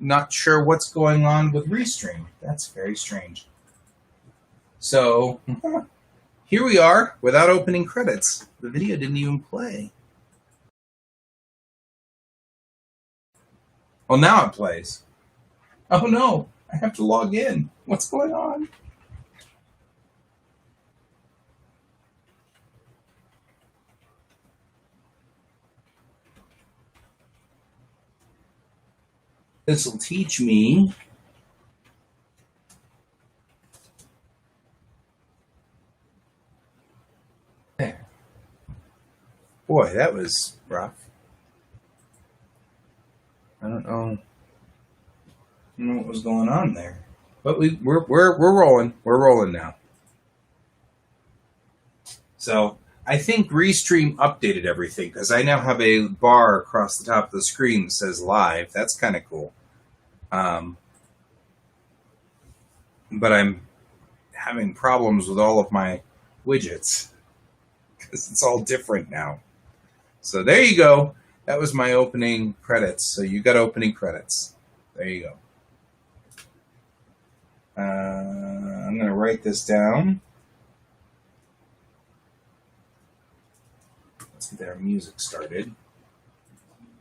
not sure what's going on with Restream. That's very strange. So, here we are without opening credits. The video didn't even play. Well, now it plays. Oh no, I have to log in. What's going on? This will teach me there. Boy, that was rough. I don't know what was going on there, but we're rolling. We're rolling now. So I think Restream updated everything because I now have a bar across the top of the screen that says live. That's kind of cool. But I'm having problems with all of my widgets because it's all different now. So there you go. That was my opening credits. So you got opening credits. There you go. I'm going to write this down. Let's get our music started.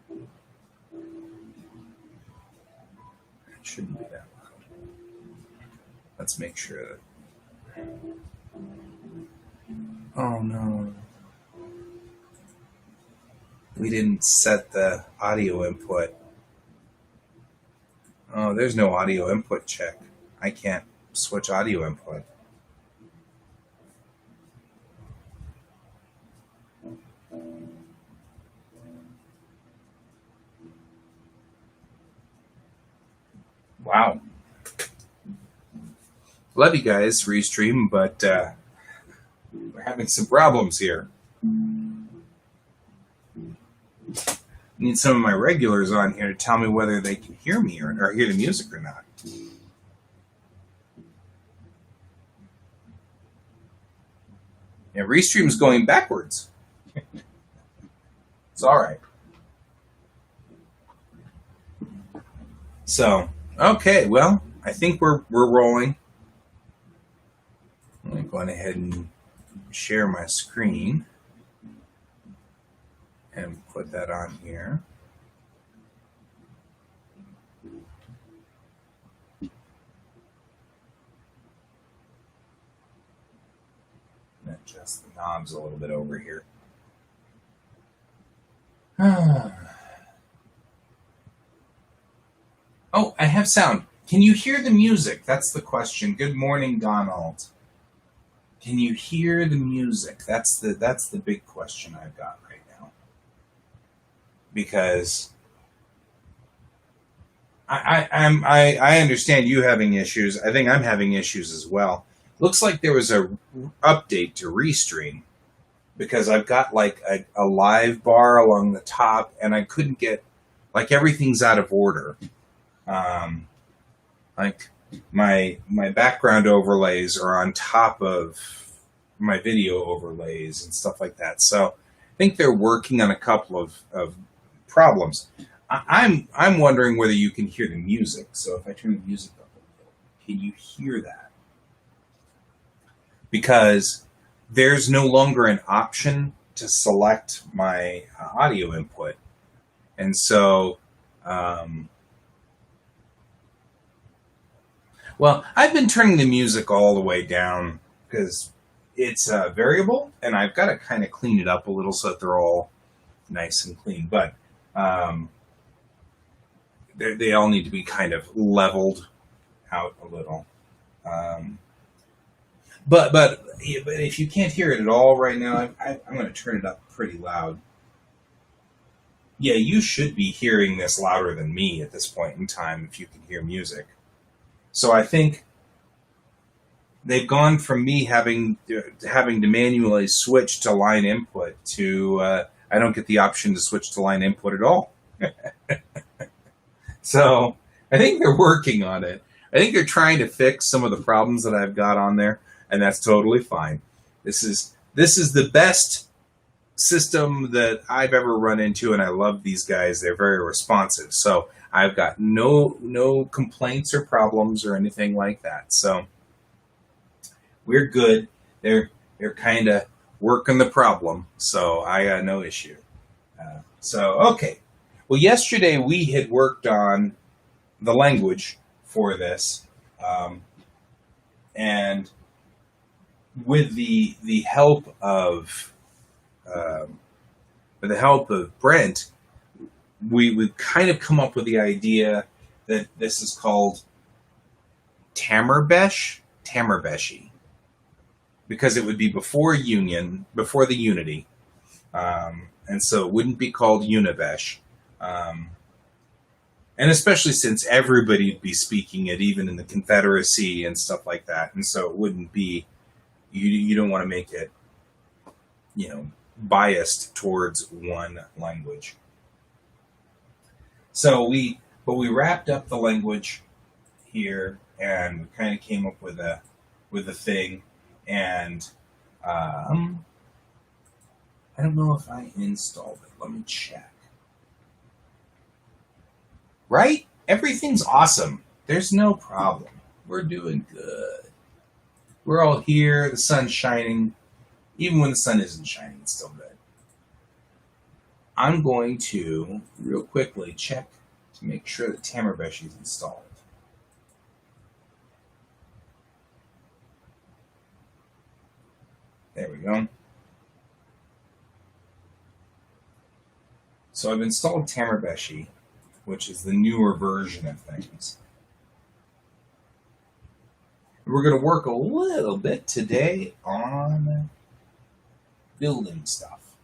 It shouldn't be that loud. Let's make sure that... Oh no. We didn't set the audio input. Oh, there's no audio input check. I can't switch audio input. Wow. Love you guys, Restream, but we're having some problems here. Need some of my regulars on here to tell me whether they can hear me or hear the music or not. Yeah, Restream's going backwards. It's all right. So, okay, well, I think we're rolling. I'm going ahead and share my screen and put that on here. Adjust the knobs a little bit over here. Oh, I have sound. Can you hear the music? That's the question. Good morning, Donald. Can you hear the music? That's the big question I've got right now. Because I understand you having issues. I think I'm having issues as well. Looks like there was a update to Restream because I've got like a live bar along the top, and I couldn't get, like, everything's out of order. Like my background overlays are on top of my video overlays and stuff like that. So I think they're working on a couple of problems. I'm wondering whether you can hear the music. So if I turn the music up a little, can you hear that? Because there's no longer an option to select my audio input. And so, well, I've been turning the music all the way down because it's variable, and I've got to kind of clean it up a little so that they're all nice and clean. But they all need to be kind of leveled out a little. But if you can't hear it at all right now, I'm going to turn it up pretty loud. Yeah, you should be hearing this louder than me at this point in time if you can hear music. So I think they've gone from me having to manually switch to line input to I don't get the option to switch to line input at all. So I think they're working on it. I think they're trying to fix some of the problems that I've got on there, and that's totally fine. This is the best system that I've ever run into, and I love these guys. They're very responsive. So I've got no complaints or problems or anything like that. So we're good. They're kind of working the problem, so I got no issue. So okay. Well, yesterday we had worked on the language for this, and with the help of um, Brent, we would kind of come up with the idea that this is called Tamerbeshi, because it would be before the Unity, and so it wouldn't be called Unibesh. Um, and especially since everybody would be speaking it, even in the Confederacy and stuff like that, and so it wouldn't be you don't want to make it biased towards one language. So we wrapped up the language here and kind of came up with a thing, and I don't know if I installed it. Let me check. Right? Everything's awesome. There's no problem. We're doing good. We're all here. The sun's shining. Even when the sun isn't shining, it's still good. I'm going to real quickly check to make sure that Tamerbeshi is installed. There we go. So I've installed Tamerbeshi, which is the newer version of things. We're going to work a little bit today on building stuff,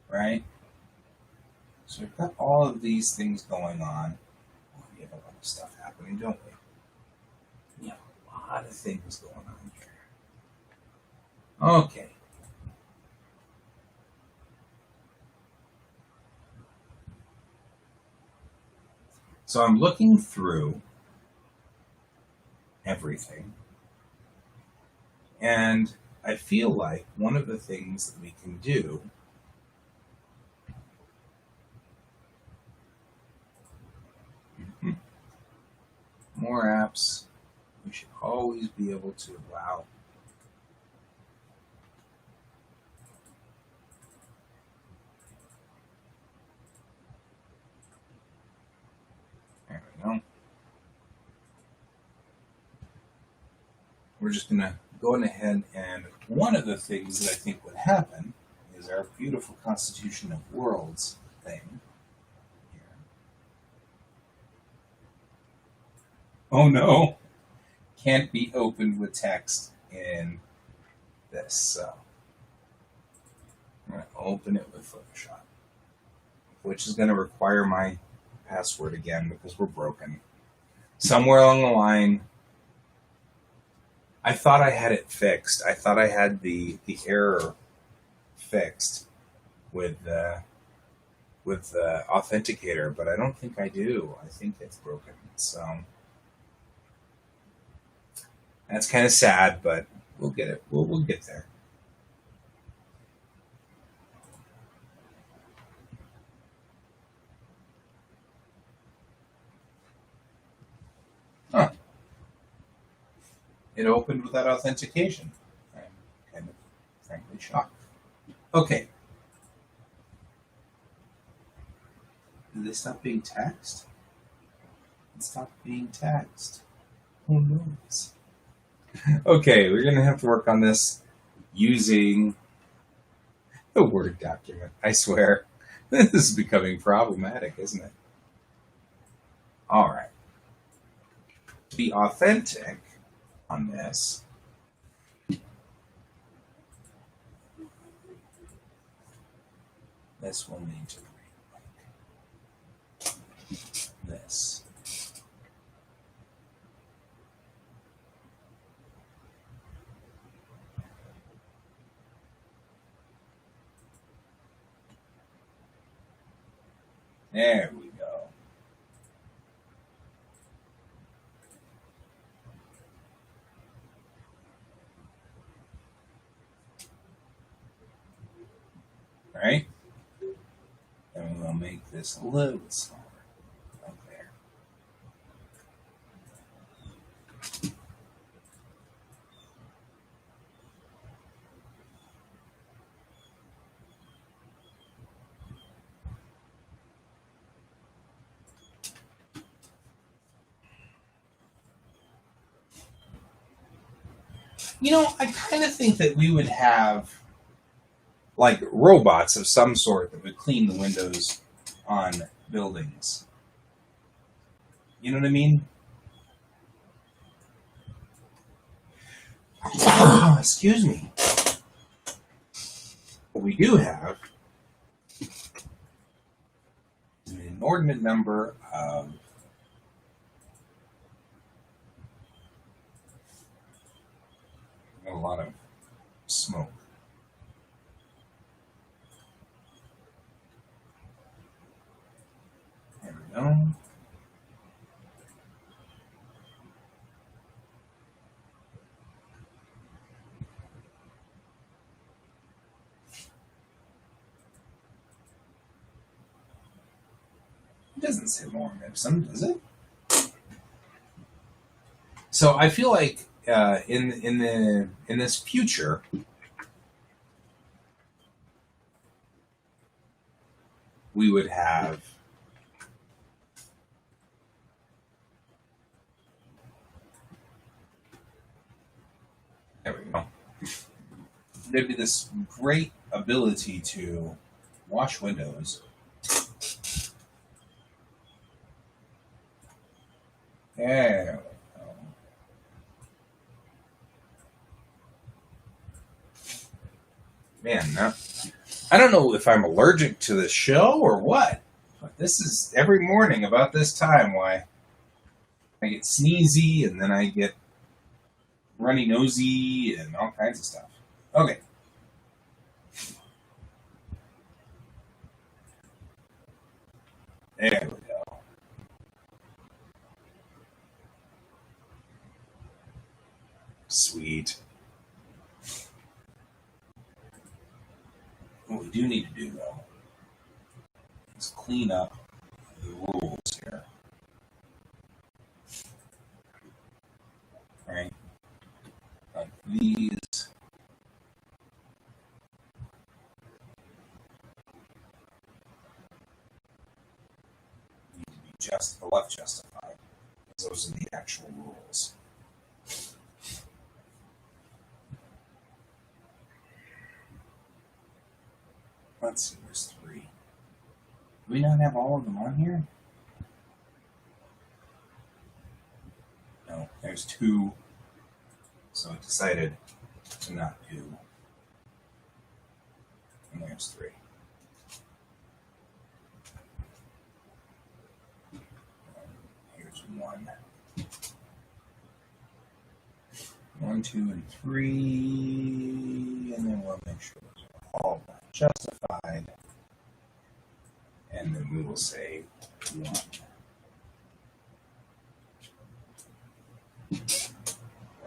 right? So we've got all of these things going on. Oh, we have a lot of stuff happening, don't we? We have a lot of things going on here. Okay. So I'm looking through everything, and I feel like one of the things that we can do more apps, we should always be able to allow there we go. We're just going to go ahead, and one of the things that I think would happen is our beautiful Constitution of Worlds thing here. Oh no, can't be opened with text in this. So I'm going to open it with Photoshop, which is going to require my password again because we're broken. Somewhere along the line, I thought I had it fixed. I thought I had the error fixed with the authenticator, but I don't think I do. I think it's broken. So that's kind of sad, but we'll get it. We'll get there. Huh. It opened without authentication. I'm kind of frankly shocked. Okay. Did they stop being taxed? It stopped being taxed. Who knows? Okay, we're going to have to work on this using the Word document. I swear. This is becoming problematic, isn't it? All right. To be authentic on this, this will need to read like this. There we go. Right? And we'll make this a little bit smaller. I kind of think that we would have like robots of some sort that would clean the windows on buildings. You know what I mean? Excuse me. What we do have is an inordinate number of a lot of smoke. There we go. It doesn't say Lorem Ipsum, does it? So I feel like in this future, we would have there we go. There'd be this great ability to wash windows. There we go. Man, now, I don't know if I'm allergic to the show or what, but this is every morning about this time why I get sneezy and then I get runny nosy and all kinds of stuff. Okay. There we go. Sweet. What we do need to do, though, is clean up the rules here. Right? Like these. Need to be just left justified. Those are the actual rules. Let's see, there's 3. Do we not have all of them on here? No, there's 2. So I decided to not do. And there's 3. Here's 1. 1, 2, and 3. And then we'll make sure those are all justified. And then we will say 1.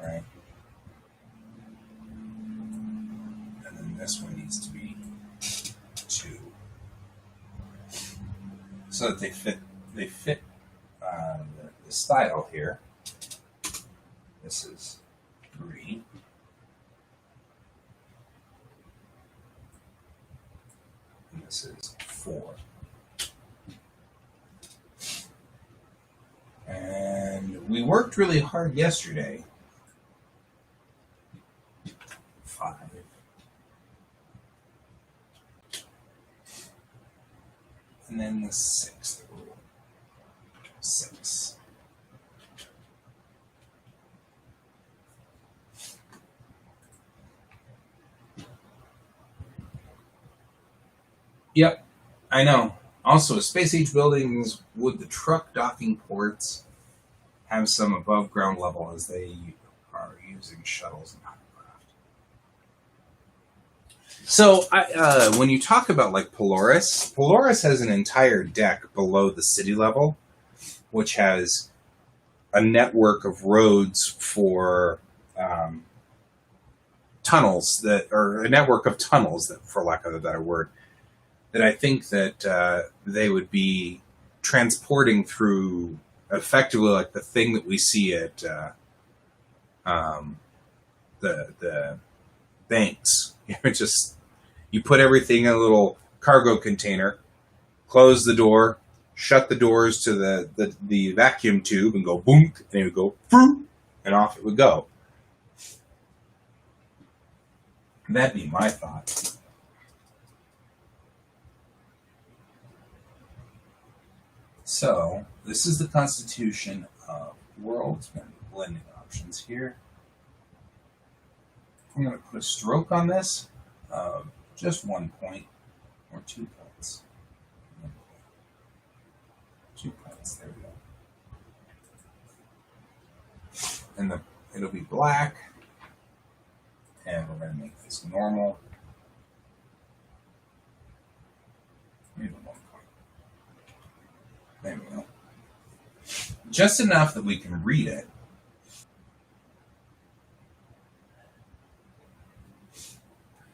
Right? And then this one needs to be 2. So that they fit the style here. This is 3. And this is 4. And we worked really hard yesterday. 5. And then the 6th rule. 6. Yep, I know. Also, space age buildings, would the truck docking ports have some above ground level as they are using shuttles and hovercraft? So, when you talk about like Polaris has an entire deck below the city level, which has a network of roads for tunnels or a network of tunnels that, for lack of a better word, that I think that they would be transporting through effectively like the thing that we see at the banks. You put everything in a little cargo container, close the door, shut the doors to the vacuum tube, and go boom, and it would go boom, and off it would go. That'd be my thought. So, this is the constitution of worlds. We're going to be blending options here. I'm going to put a stroke on this of just 1 point or 2 points. 2 points, there we go. And it'll be black. And we're going to make this normal. Maybe 1 point. There we go. Just enough that we can read it.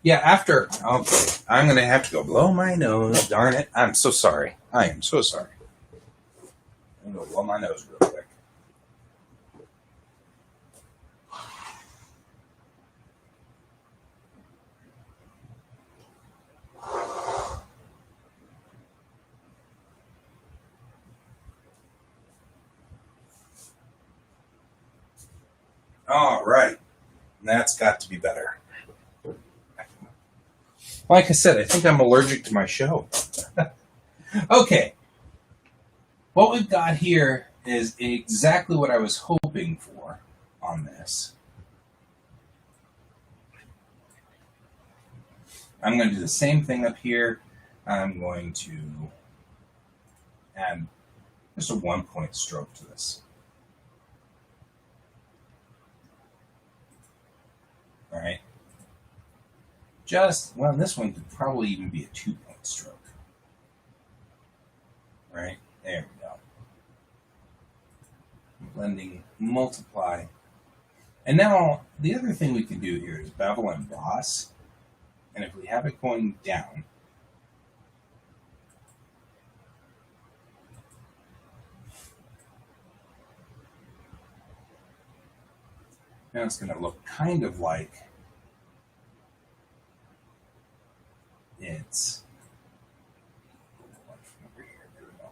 Yeah, after. Okay. I'm going to have to go blow my nose. Darn it. I'm so sorry. I am so sorry. I'm going to blow my nose real quick. All right. That's got to be better. Like I said, I think I'm allergic to my show. Okay. What we've got here is exactly what I was hoping for on this. I'm going to do the same thing up here. I'm going to add just a 1 point stroke to this. All right. Well, this one could probably even be a 2 point stroke. Right? There we go. Blending, multiply. And now, the other thing we can do here is bevel and emboss. And if we have it going down, now it's going to look kind of like it's over here. There we go.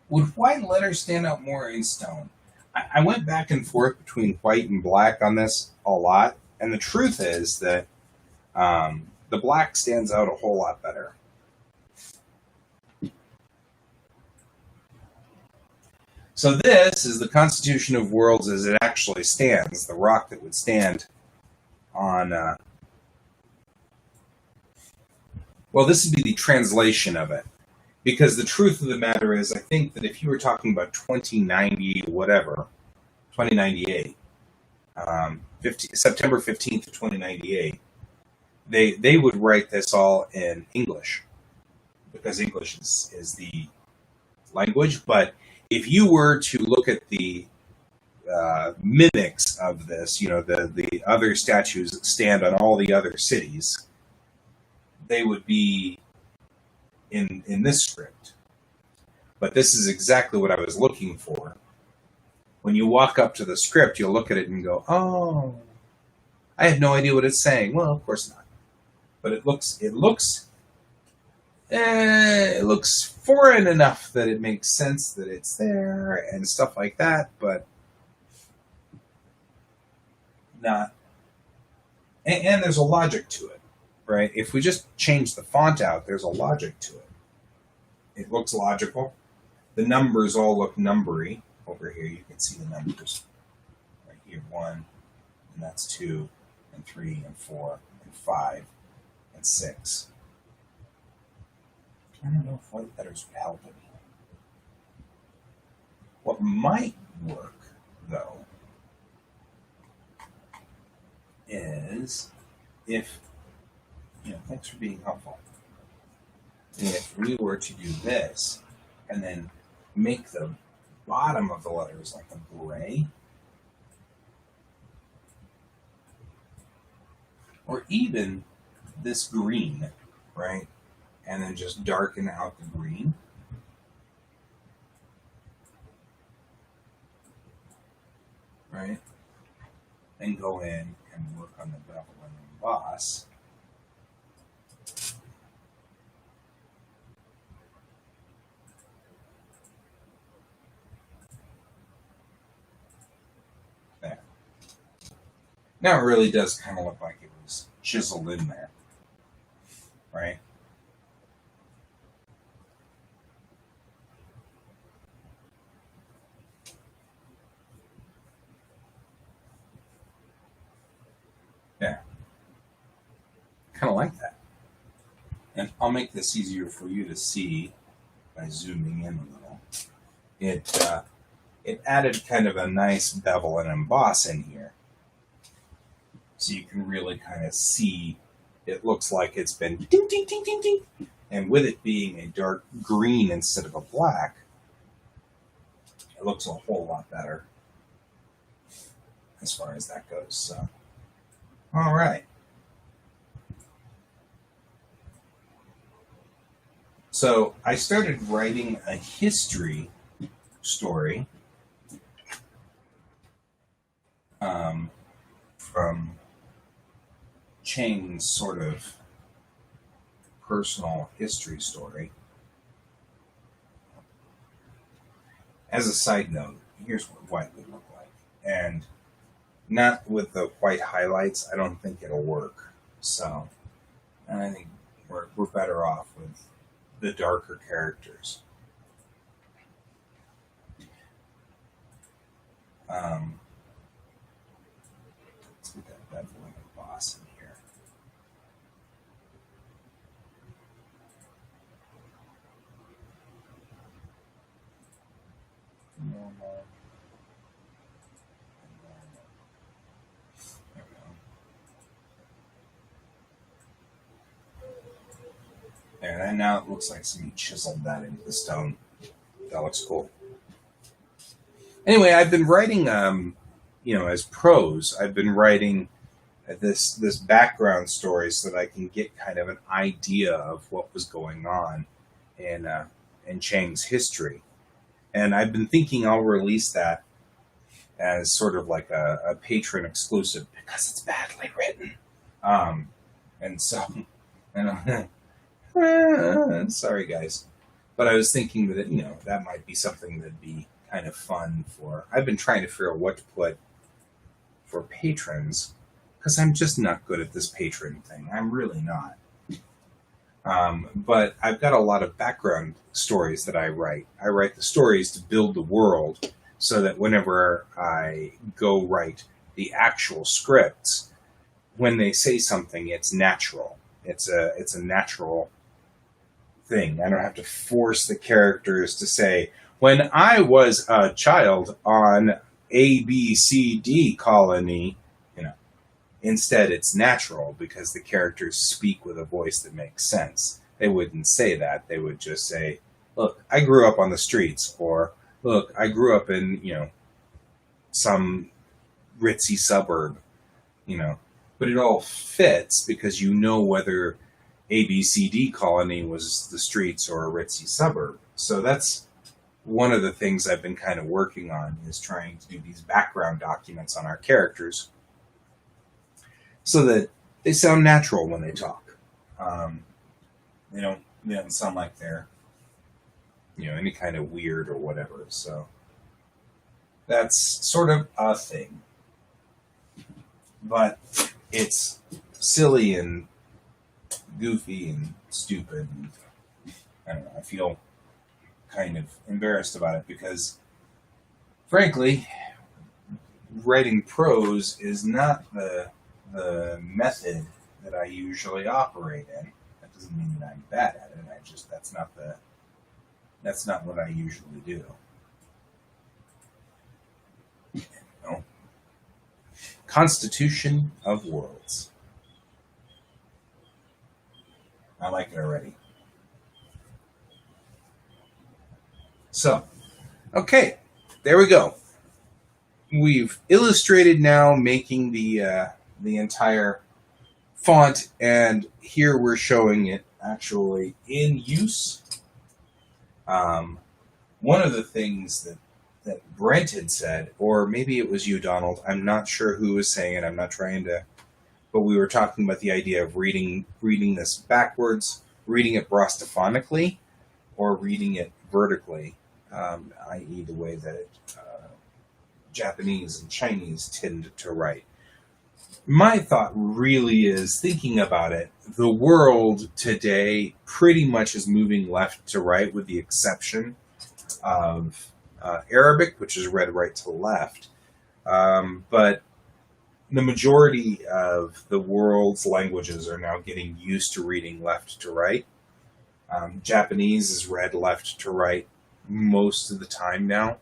Would white letters stand out more in stone? I went back and forth between white and black on this a lot, and the truth is that the black stands out a whole lot better. So this is the Constitution of Worlds as it actually stands, the rock that would stand on... well, this would be the translation of it. Because the truth of the matter is, I think that if you were talking about 2090, whatever, 2098, September 15th of 2098, they would write this all in English. Because English is the language. But if you were to look at the mimics of this, the other statues that stand on all the other cities, they would be in this script. But this is exactly what I was looking for. When you walk up to the script, you'll look at it and go, oh, I have no idea what it's saying. Well, of course not. But it looks foreign enough that it makes sense that it's there and stuff like that, but not. And there's a logic to it, right? If we just change the font out, there's a logic to it. It looks logical. The numbers all look numbery. Over here, you can see the numbers. Right here, 1, and that's 2, and 3, and 4, and 5, and 6. I don't know if white letters would help it. What might work, though, is if, thanks for being helpful. If we were to do this, and then make the bottom of the letters like a gray, or even this green, right? And then just darken out the green. Right? And go in and work on the bevel and emboss. There. Now it really does kind of look like it was chiseled in there, right? Yeah, kind of like that. And I'll make this easier for you to see by zooming in a little. It added kind of a nice bevel and emboss in here, so you can really kind of see. It looks like it's been ding ding ding ding ding, and with it being a dark green instead of a black, it looks a whole lot better as far as that goes. So, all right. So I started writing a history story from Chang's sort of personal history story. As a side note, here's what white would look like. And not with the white highlights, I don't think it'll work. So I think we're better off with the darker characters. Let's get that bevel and emboss in here. Normal. There we go. There, and now it looks like somebody chiseled that into the stone. That looks cool. Anyway, I've been writing, as prose. I've been writing this background story so that I can get kind of an idea of what was going on in Chang's history, and I've been thinking I'll release that as sort of like a patron exclusive because it's badly written, and so sorry guys, but I was thinking that that might be something that'd be kind of fun for. I've been trying to figure out what to put for patrons because I'm just not good at this patron thing. I'm really not. But I've got a lot of background stories that I write. I write the stories to build the world so that whenever I go write the actual scripts, when they say something, it's natural. It's a natural thing. I don't have to force the characters to say, when I was a child on ABCD colony, instead it's natural because the characters speak with a voice that makes sense. They wouldn't say that. They would just say, look, I grew up on the streets, or look, I grew up in, some ritzy suburb, but it all fits because whether ABCD colony was the streets or a ritzy suburb. So that's one of the things I've been kind of working on, is trying to do these background documents on our characters so that they sound natural when they talk. They don't sound like they're any kind of weird or whatever. So that's sort of a thing, but it's silly and goofy and stupid. And I don't know. I feel kind of embarrassed about it because, frankly, writing prose is not the method that I usually operate in. That doesn't mean that I'm bad at it. That's not what I usually do. Constitution of Worlds. I like it already. So, okay, there we go. We've illustrated now, making the entire font, and here we're showing it actually in use. One of the things that Brent had said, or maybe it was you, Donald, I'm not sure who was saying it, I'm not trying to, but we were talking about the idea of reading this backwards, reading it brostophonically, or reading it vertically, i.e. the way that Japanese and Chinese tend to write. my thought really is thinking about it. The world today pretty much is moving left to right, with the exception of Arabic, which is read right to left. But the majority of the world's languages are now getting used to reading left to right. Japanese is read left to right most of the time now.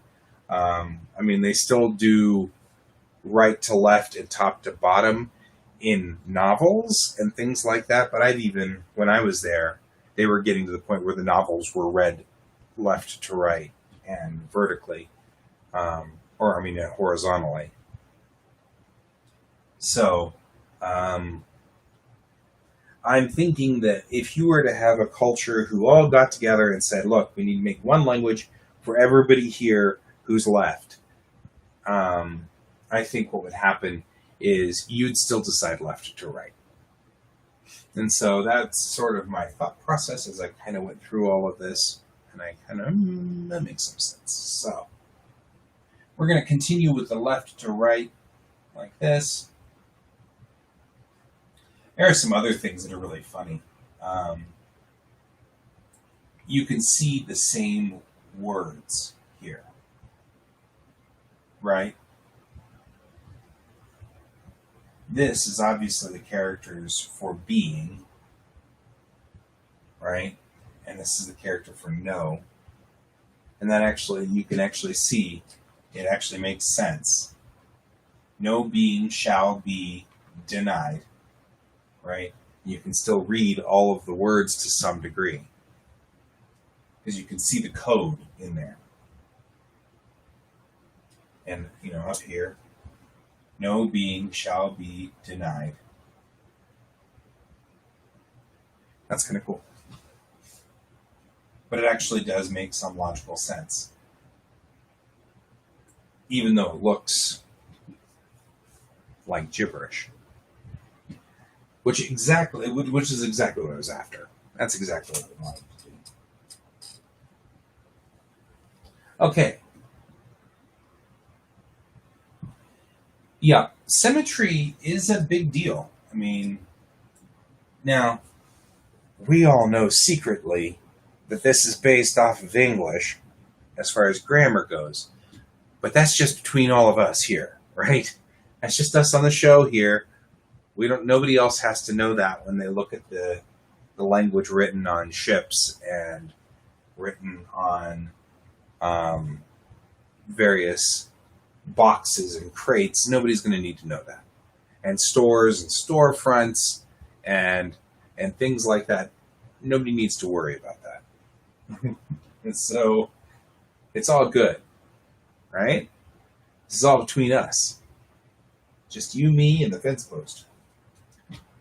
I mean, they still do right to left and top to bottom in novels and things like that. But when I was there, they were getting to the point where the novels were read left to right and vertically, horizontally. So, I'm thinking that if you were to have a culture who all got together and said, look, we need to make one language for everybody here who's left, I think what would happen is you'd still decide left to right. And so that's sort of my thought process as I kind of went through all of this, and I kind of, that makes some sense. So we're going to continue with the left to right like this. There are some other things that are really funny. You can see the same words here, right? This is obviously the characters for being, right? And this is the character for no. And that actually, you can actually see, it actually makes sense. No being shall be denied, right? You can still read all of the words to some degree, because you can see the code in there. And, up here, no being shall be denied. That's kind of cool. But it actually does make some logical sense, even though it looks like gibberish. Which is exactly what I was after. That's exactly what I wanted to do. Okay. Yeah, symmetry is a big deal. I mean, now, we all know secretly that this is based off of English as far as grammar goes. But that's just between all of us here, right? That's just us on the show here. Nobody else has to know that when they look at the language written on ships and written on various boxes and crates. Nobody's going to need to know that. And stores and storefronts and things like that. Nobody needs to worry about that. And so it's all good, right? This is all between us. Just you, me, and the fence post.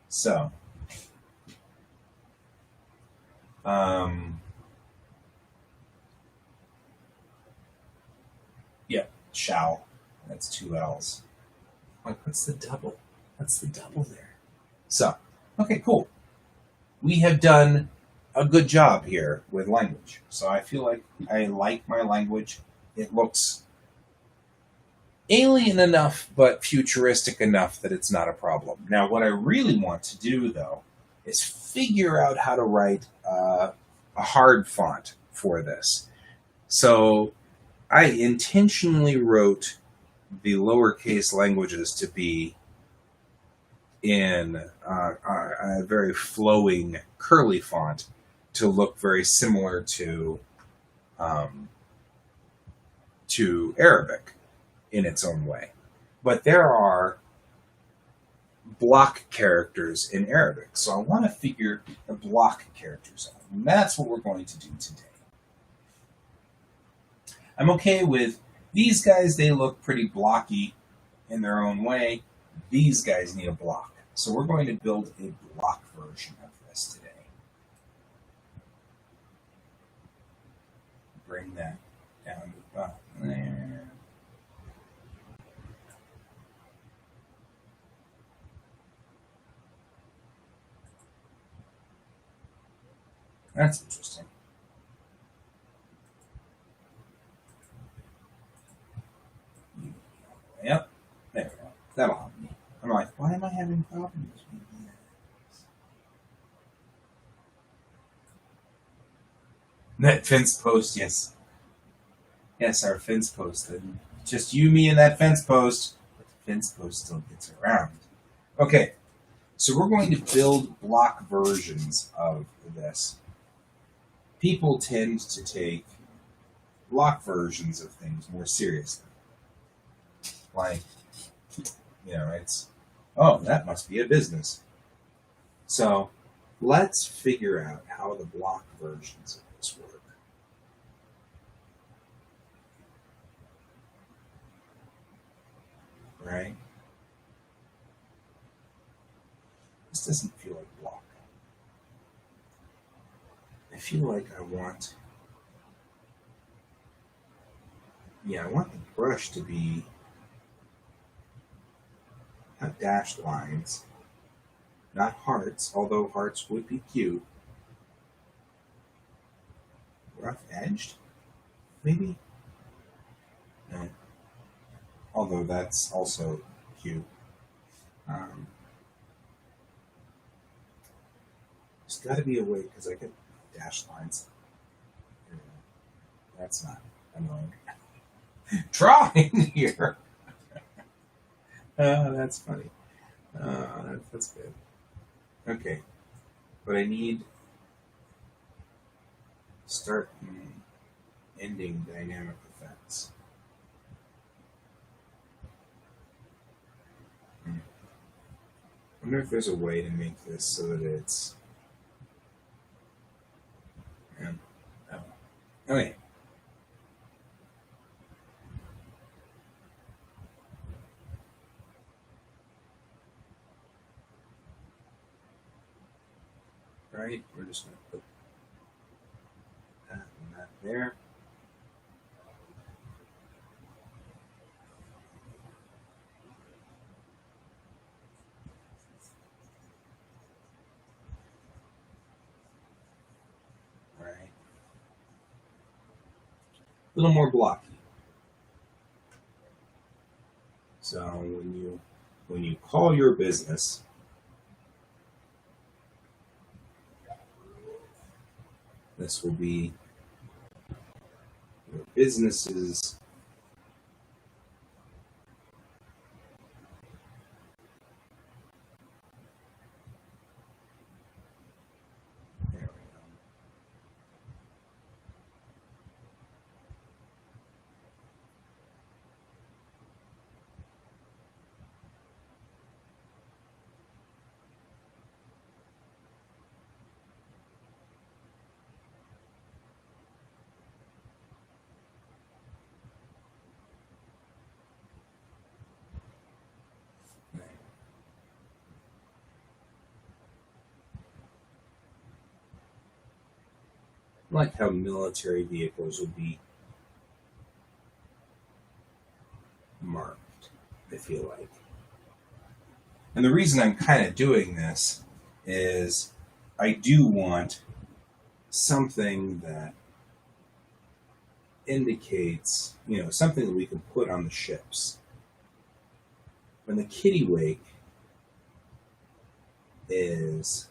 So, yeah, shall. That's 2 L's. Like, what's the double? What's the double there? So, okay, cool. We have done a good job here with language. So I feel like I like my language. It looks alien enough, but futuristic enough that it's not a problem. Now, what I really want to do, though, is figure out how to write a hard font for this. So I intentionally wrote the lowercase languages to be in a very flowing curly font to look very similar to Arabic in its own way. But there are block characters in Arabic, so I want to figure the block characters out. And that's what we're going to do today. I'm okay with these guys. They look pretty blocky in their own way. These guys need a block. So we're going to build a block version of this today. Bring that down to the bottom there. That's interesting. Yep, there we go. That'll help me. I'm like, why am I having problems with this? That fence post, yes. Yes, our fence post. Just you, me, and that fence post. But the fence post still gets around. Okay, so we're going to build block versions of this. People tend to take block versions of things more seriously. Like, it's, oh, that must be a business. So let's figure out how the block versions of this work. Right? This doesn't feel like block. I feel like I want the brush to have dashed lines, not hearts, although hearts would be cute. Rough edged? Maybe? No. Although that's also cute. There's got to be a way, because I get dashed lines. That's not annoying. Drawing here! That's funny. That's good. Okay. But I need start and ending dynamic effects. I wonder if there's a way to make this so that it's... Okay. Right, we're just going to put that and that there. Right. A little more blocky. So when you call your business, this will be your business's like how military vehicles would be marked, I feel like. And the reason I'm kind of doing this is I do want something that indicates, something that we can put on the ships. When the Kittiwake is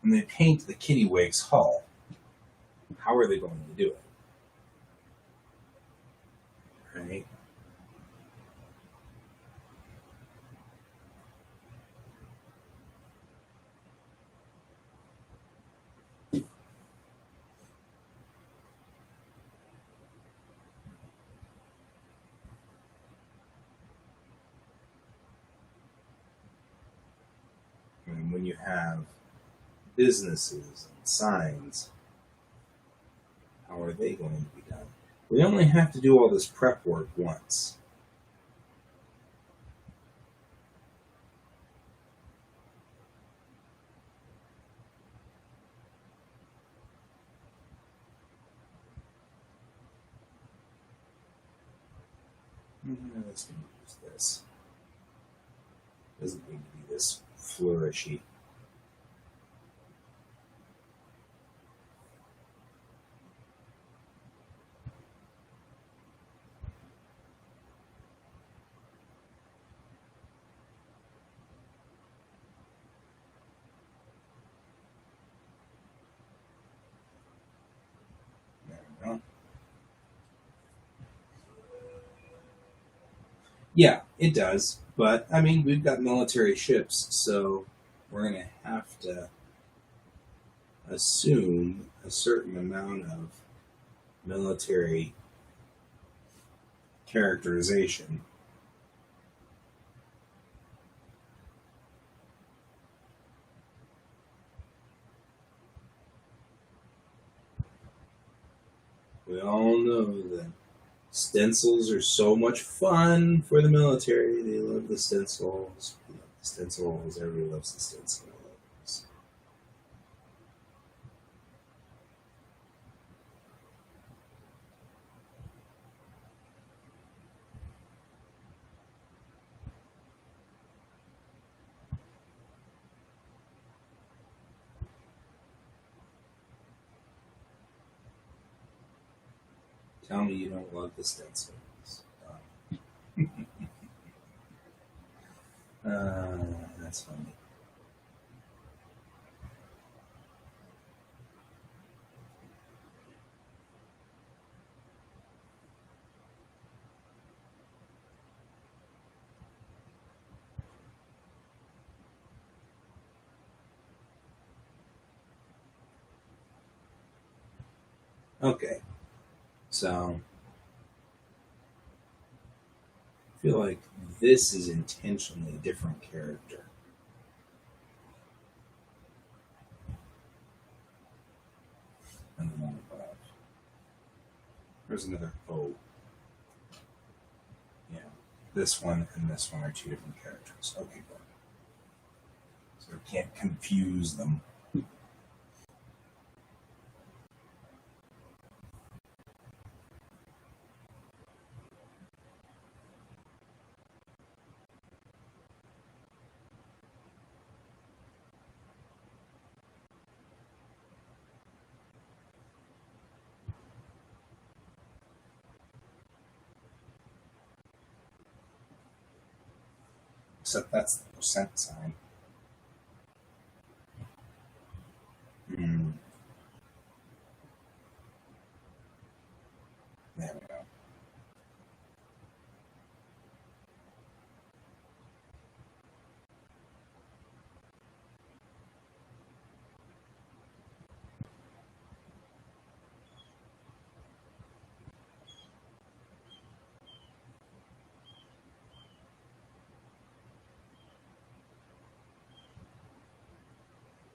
when they paint the Kittiwake's hull, how are they going to do it? Right? And when you have businesses and signs, how are they going to be done? We only have to do all this prep work once. Let's use this. Doesn't need to be this flourishy. Yeah, it does. But I mean, we've got military ships, so we're going to have to assume a certain amount of military characterization. We all know that stencils are so much fun for the military. They love the stencils. We love the stencils. Everybody loves the stencils. Tell me you don't love the stencils. Uh, that's funny. Okay, so I feel like this is intentionally a different character. And the one above. There's another O. Yeah. This one and this one are two different characters. Okay, good. So we can't confuse them. Except that's the percent sign. Hmm. There we go.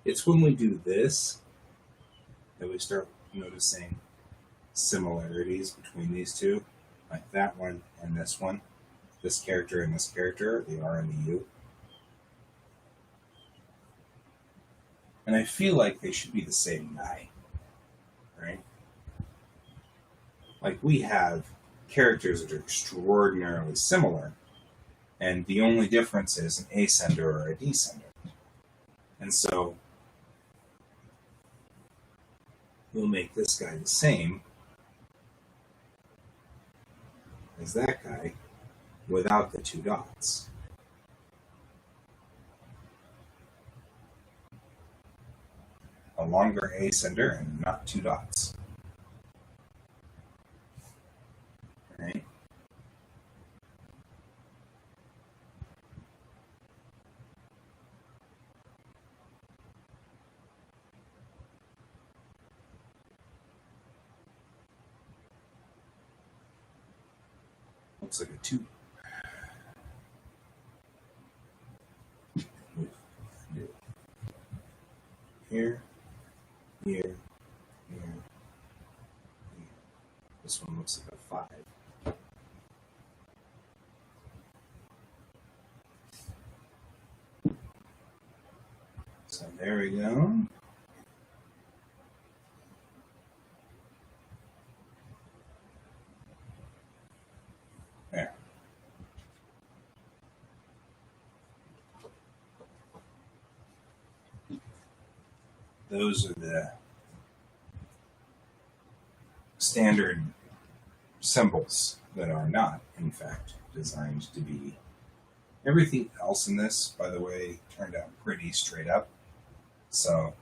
It's when we do this that we start noticing similarities between these two, like that one and this one. This character and this character, the R and the U. And I feel like they should be the same guy, right? Like we have characters that are extraordinarily similar, and the only difference is an ascender or a descender. And so we'll make this guy the same as that guy without the two dots. A longer ascender and not two dots. Right? Looks like a two. Here, here, here, here. This one looks like a five. So there we go. There. Those are the standard symbols that are not, in fact, designed to be. Everything else in this, by the way, turned out pretty straight up. So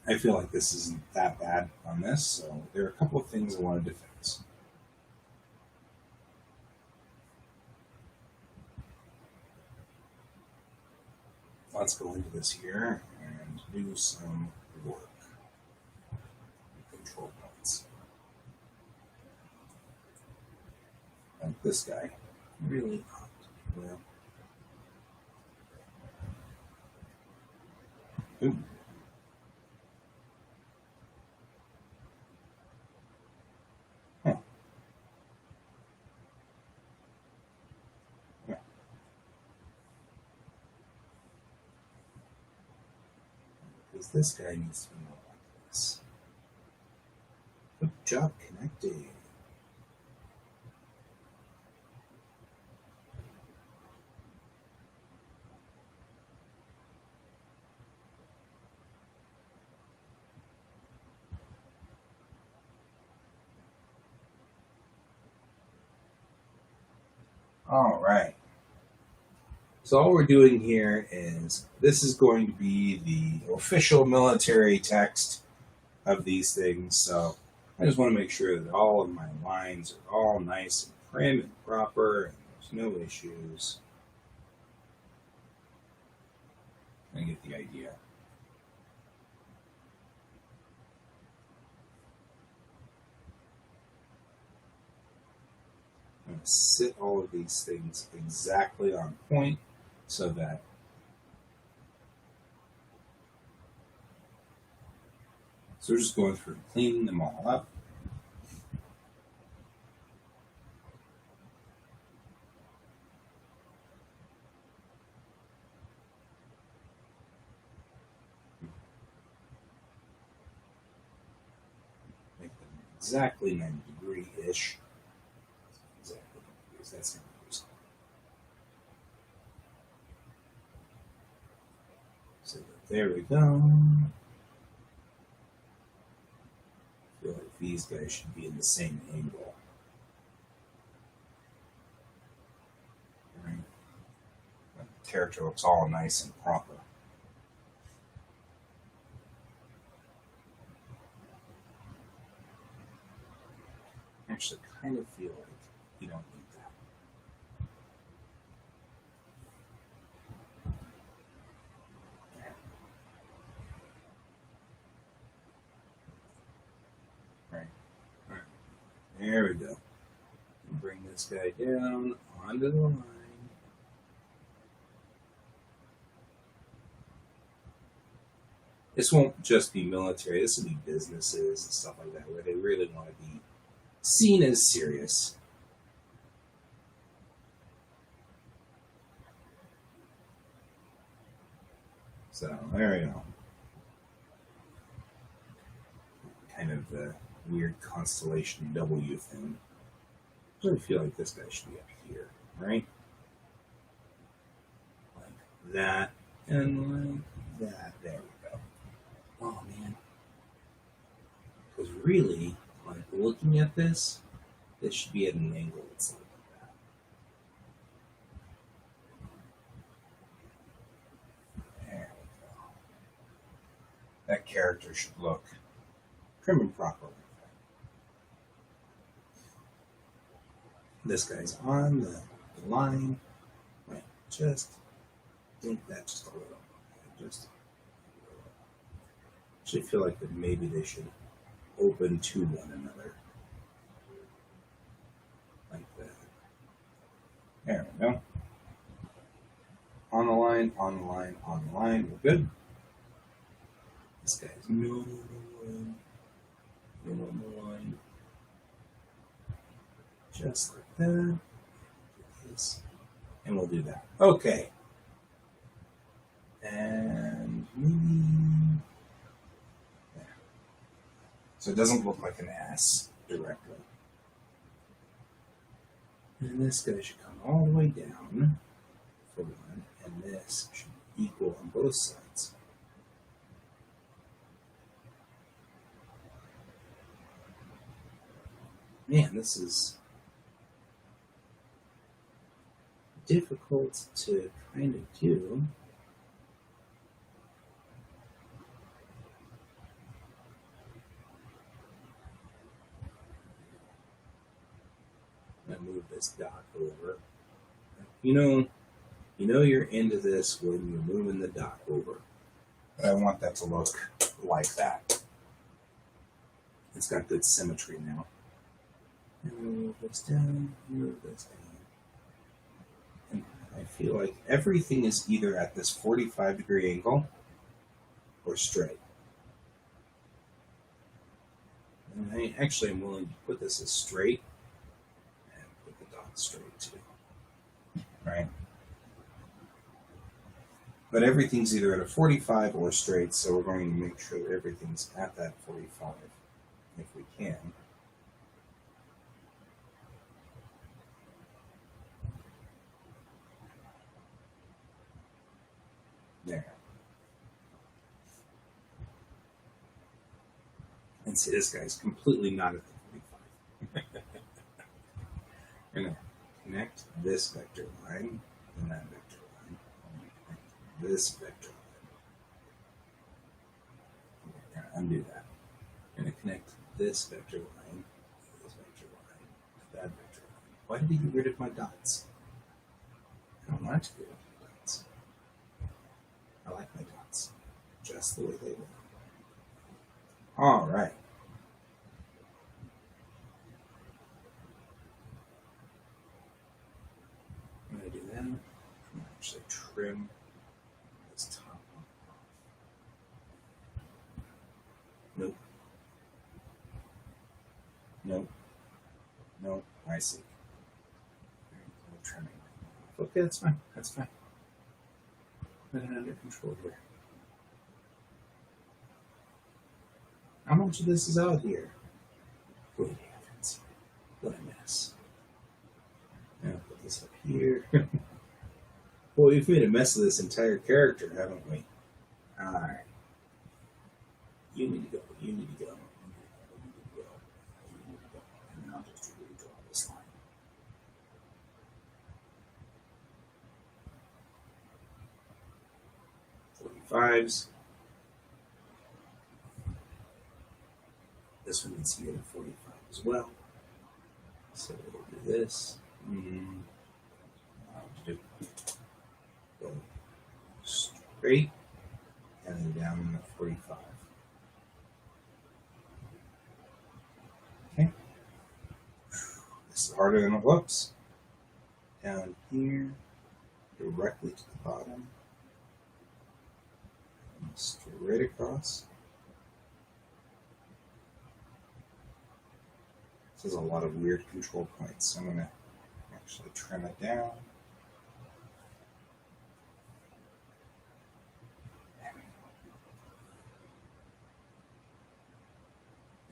I feel like this isn't that bad on this. So there are a couple of things I wanted to fix. let's go into this here and do some work. Control points. Like this guy. Really well. Ooh. Huh. Yeah. Because this guy needs to be more like this. Good job connecting. All right. So all we're doing here is this is going to be the official military text of these things. So I just want to make sure that all of my lines are all nice and prim and proper and there's no issues. I get the idea. I'm going to sit all of these things exactly on point so that so we're just going through and cleaning them all up. Make them exactly 90-degree-ish. Exactly 90 degrees. That's 90 degrees. So there we go. I feel like these guys should be in the same angle. Right? The character looks all nice and proper. I actually kind of feel like you don't need that. Right. All right. There we go. Bring this guy down onto the line. This won't just be military, this will be businesses and stuff like that, where they really want to be seen as serious. So, there we go. Kind of the weird constellation W thing. I really feel like this guy should be up here, right? Like that, and like that. There we go. Oh, man. Because really, like looking at this should be at an angle that's like that. There we go. That character should look prim and proper like that. This guy's on the line. Right, just think that just a little. Just actually feel like that maybe they should open to one another. Like that. There we go. On the line, on the line, on the line. We're good. This guy's no line. No on the line. Just like that. And we'll do that. Okay. And maybe there. So it doesn't look like an S directly. And this guy should come all the way down for one, and this should be equal on both sides. Man, this is difficult to kind of do. I'm gonna move this dot over. You know, You know you're into this when you're moving the dot over. But I want that to look like that. It's got good symmetry now. And move this down, move this down. And I feel like everything is either at this 45-degree angle or straight. And I actually am willing to put this as straight and put the dot straight too. Right? But everything's either at a 45 or straight, so we're going to make sure that everything's at that 45 if we can. There. And see, this guy's completely not at the 45. We're going to connect this vector line and that vector line. Connect this vector line. We're going to undo that. We're going to connect this vector line, this vector line, that vector line. Why did he get rid of my dots? I don't want to get rid of my dots. I like my dots just the way they were. All right. I'm going to do that. I'm going to actually trim this top one off. Nope. Nope. Nope. I see. I'm trimming. Okay, that's fine. That's fine. Got it under control here. How much of this is out here? Good heavens. What a mess. Now put this up here. Well, we've made a mess of this entire character, haven't we? Alright. You need to go. You need to go. You need to go. You need to go. And then I'll just redraw this line. Fives. This one needs to be at a 45 as well. So we'll do this. Go straight and then down in the 45. Okay. This is harder than it looks. Down here, directly to the bottom. And straight across. This is a lot of weird control points, so I'm going to actually trim it down.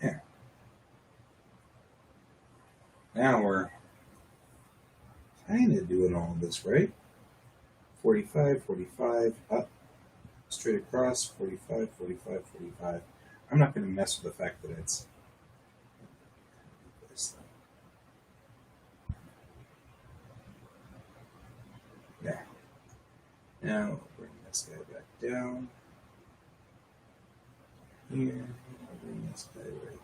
There. Now we're kind of doing all of this, right? 45, 45, up, straight across, 45, 45, 45. I'm not going to mess with the fact that it's this thing. There. Now we'll bring this guy back down. Here. I'll bring this guy right.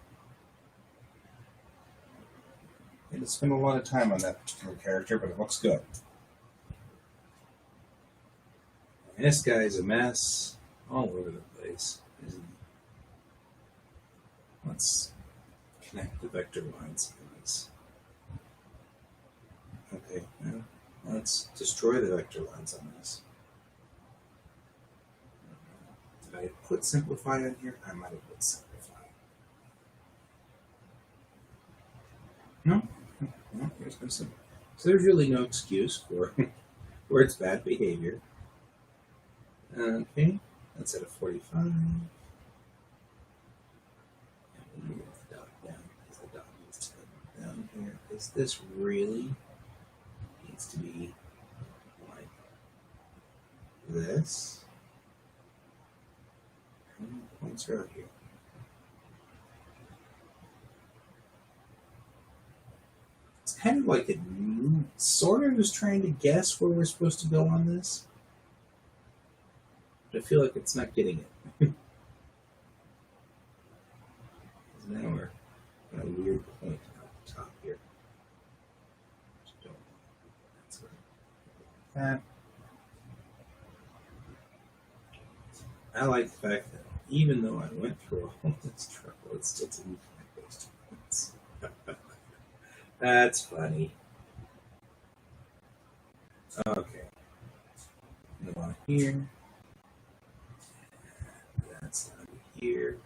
I had to spend a lot of time on that particular character, but it looks good. And this guy's a mess all over the place, isn't he? Let's connect the vector lines in this. Okay, now let's destroy the vector lines on this. Did I put simplify on here? I might have put simplify. No, there's no simplify. So there's really no excuse for its bad behavior. Okay, that's at a 45. And we'll move the dot down because the dot needs to go down here. Because this really needs to be like this. How many points are out here? It's kind of like it sort of is trying to guess where we're supposed to go on this. I feel like it's not getting it. Now we're at a weird point at the top here. That's right. That. I like the fact that even though I went through all this trouble, it still didn't connect those 2 points. That's funny. Okay. Move on here. That's down to here.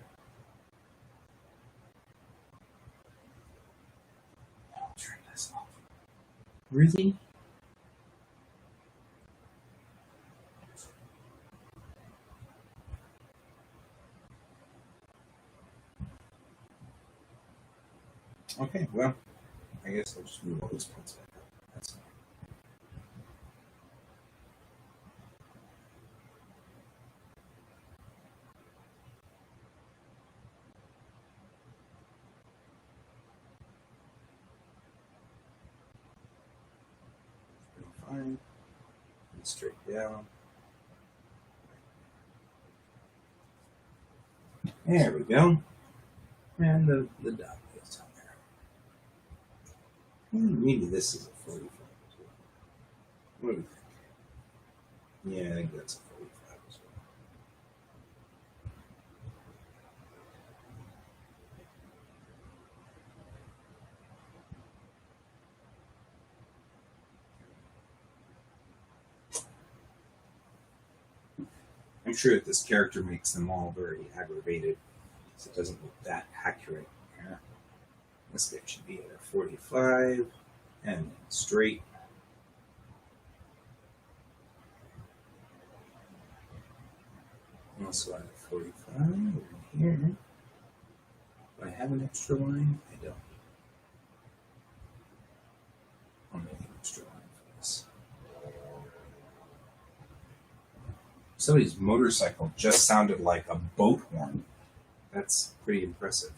I'll turn this off. Really? Okay, well, I guess I'll just move all those points back up. That's fine. Fine. And straight down. There we go. And the dot goes down there. Maybe this is a 45 as well. What do you think? Yeah, I think that's a 45 as well. I'm sure that this character makes them all very aggravated, so it doesn't look that accurate. Yeah. This guy should be at a 45 and straight. Also at a 45 over here. Do I have an extra line? I don't. I'll make an extra line for this. Somebody's motorcycle just sounded like a boat horn. That's pretty impressive.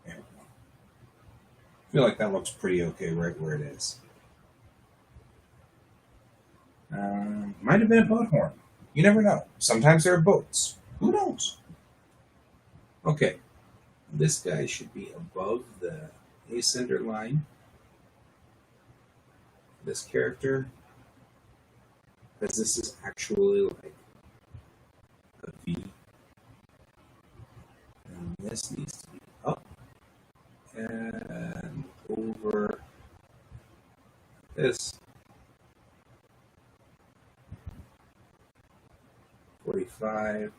There we go. I feel like that looks pretty okay right where it is. Might have been a boat horn. You never know. Sometimes there are boats. Who knows? Okay. This guy should be above the acenter line. This character. Because this is actually like a V. And this needs to be up and over this. 45.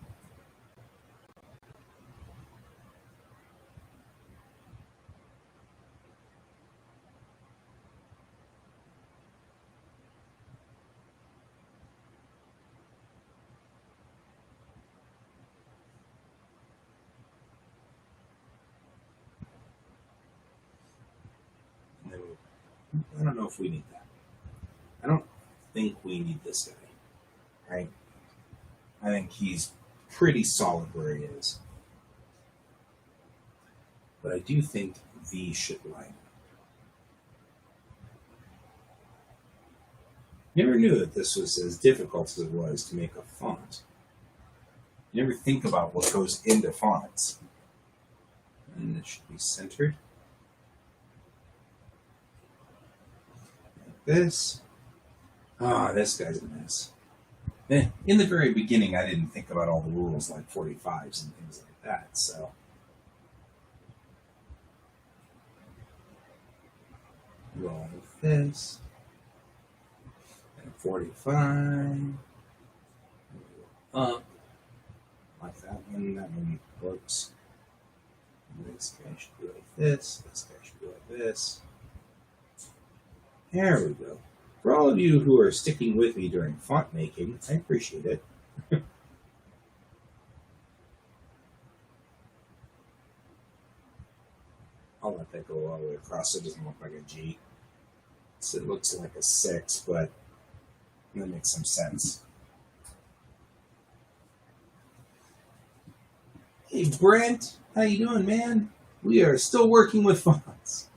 And then I don't know if we need that. I don't think we need this guy. Right? I think he's pretty solid where he is. But I do think V should line up. Never knew that this was as difficult as it was to make a font. You never think about what goes into fonts. And it should be centered. Like this. This guy's a mess. In the very beginning, I didn't think about all the rules like 45s and things like that, so. Roll with this. And 45. Up. Like that one works. And this guy should be like this. This guy should be like this. There we go. For all of you who are sticking with me during font making, I appreciate it. I'll let that go all the way across so it doesn't look like a G. So it looks like a 6, but that makes some sense. Hey Brent, how you doing, man? We are still working with fonts.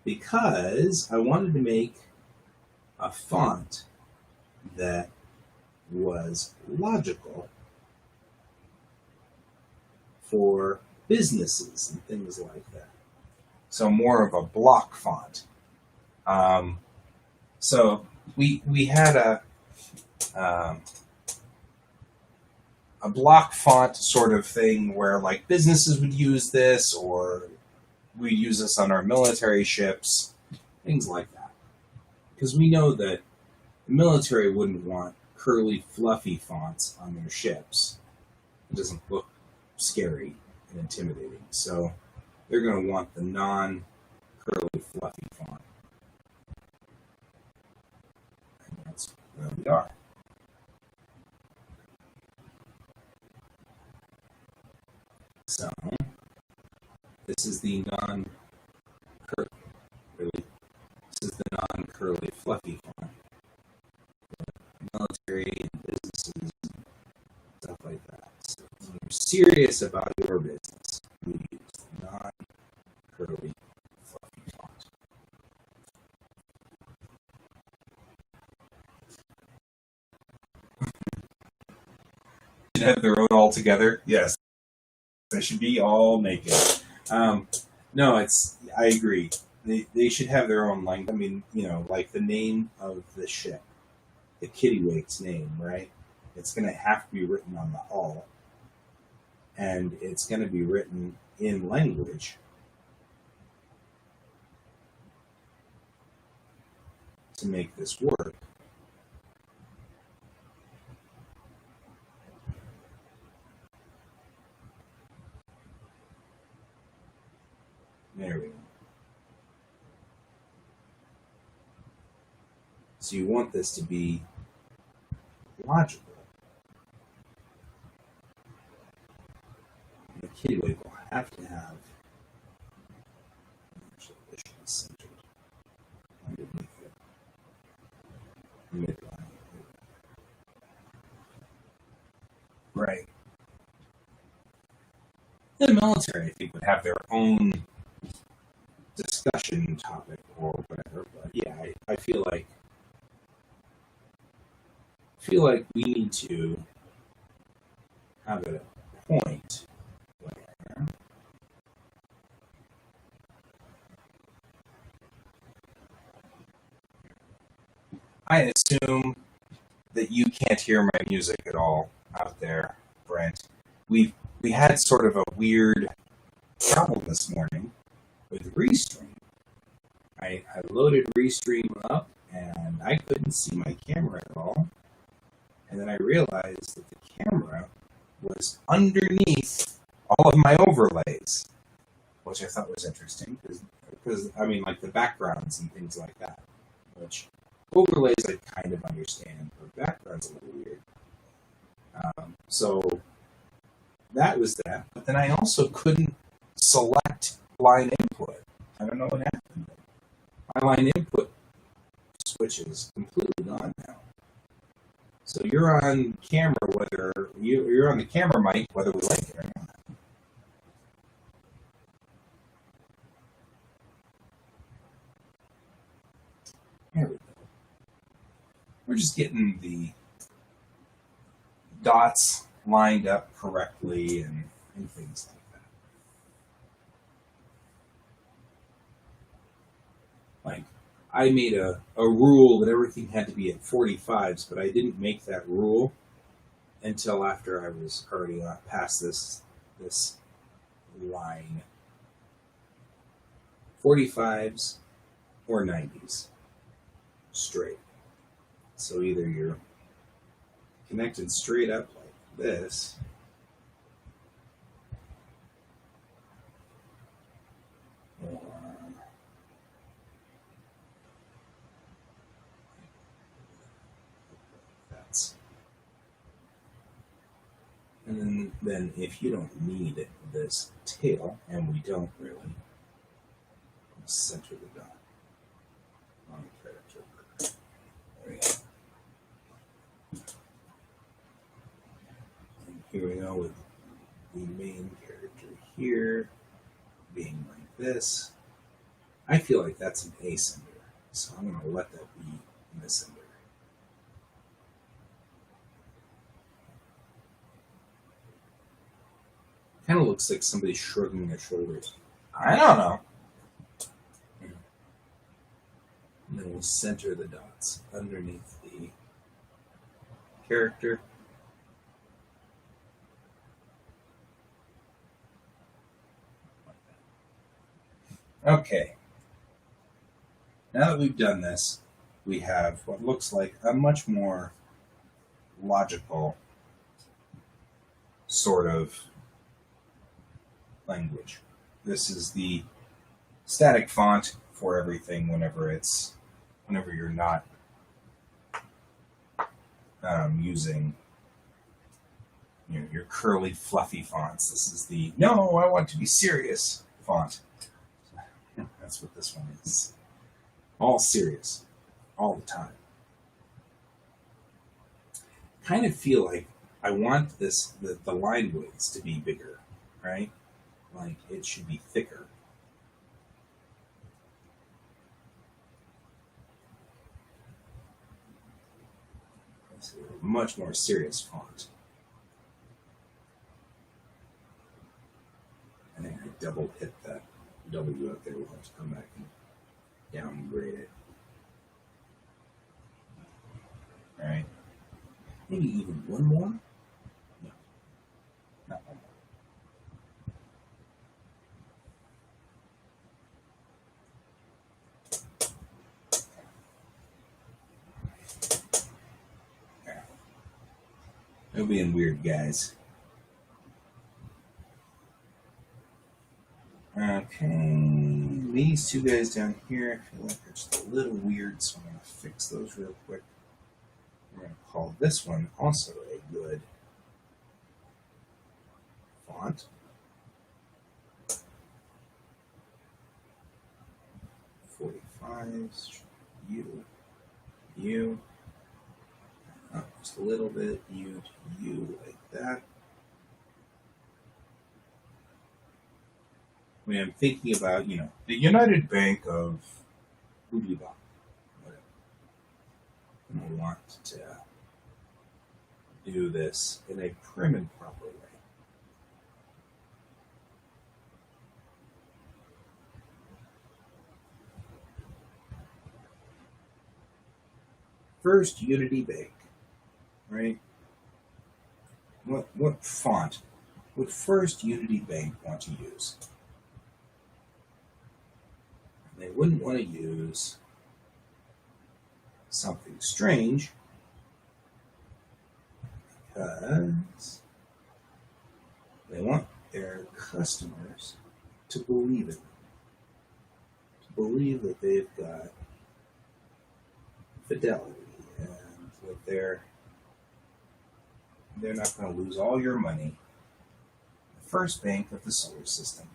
Because I wanted to make a font that was logical for businesses and things like that. So more of a block font. So we had um, a block font sort of thing where like businesses would use this, or we'd use this on our military ships, things like that. Because we know that the military wouldn't want curly, fluffy fonts on their ships. It doesn't look scary and intimidating. So they're going to want the non-curly, fluffy font. And that's where we are. So this is the non-curly, this is the non-curly, fluffy font. Military and businesses, stuff like that. So when you're serious about your business, you use the non-curly, fluffy font. Should have their own all together. Yes, they should be all naked. No, I agree. They should have their own language. I mean, like the name of the ship, the Kittiwake's name, right? It's going to have to be written on the hull, and it's going to be written in language to make this work. There we go. So you want this to be logical. The Kittiwake will have to have. Actually, this should be centered underneath the midline. Right. The military, I think, would have their own discussion topic or whatever. But yeah, I feel like we need to have a point where I assume that you can't hear my music at all out there, Brent. We had sort of a weird problem this morning with Restream. I loaded Restream up and I couldn't see my camera at all. And then I realized that the camera was underneath all of my overlays, which I thought was interesting because I mean, like the backgrounds and things like that, which overlays I kind of understand, but backgrounds a little weird. So that was that. But then I also couldn't select line input. I don't know what happened. My line input switch is completely gone now. So you're on camera, whether you're on the camera mic, whether we like it or not. There we go. We're just getting the dots lined up correctly and things like that. Like, I made a rule that everything had to be at 45s, but I didn't make that rule until after I was already past this line. 45s or 90s. Straight. So either you're connected straight up like this, or that's. And then if you don't need this tail, and we don't really, center the dot on the character. There we go. And here we go with the main character here being like this. I feel like that's an A sender, so I'm going to let that be the sender. Kind of looks like somebody shrugging their shoulders. I don't know. And then we'll center the dots underneath the character. Okay. Now that we've done this, we have what looks like a much more logical sort of language. This is the static font for everything whenever you're not using your curly fluffy fonts. This is the no, I want to be serious font. That's what this one is. All serious, all the time. Kind of feel like I want the line widths to be bigger, right? Like it should be thicker. This is a much more serious font. I think I double hit that W up there. We'll have to come back and downgrade it. All right. Maybe even one more? No. Not one more. There. No being weird, guys. Okay, these two guys down here, I feel like they're just a little weird, so I'm going to fix those real quick. We're going to call this one also a good font. U, up just a little bit, U to U like that. When I'm thinking about, the United Bank of Boobly-Bop, whatever. And I want to do this in a prim and proper way. First Unity Bank, right? What font would First Unity Bank want to use? They wouldn't want to use something strange because they want their customers to believe in them, to believe that they've got fidelity and that they're not going to lose all your money. The first bank of the solar system.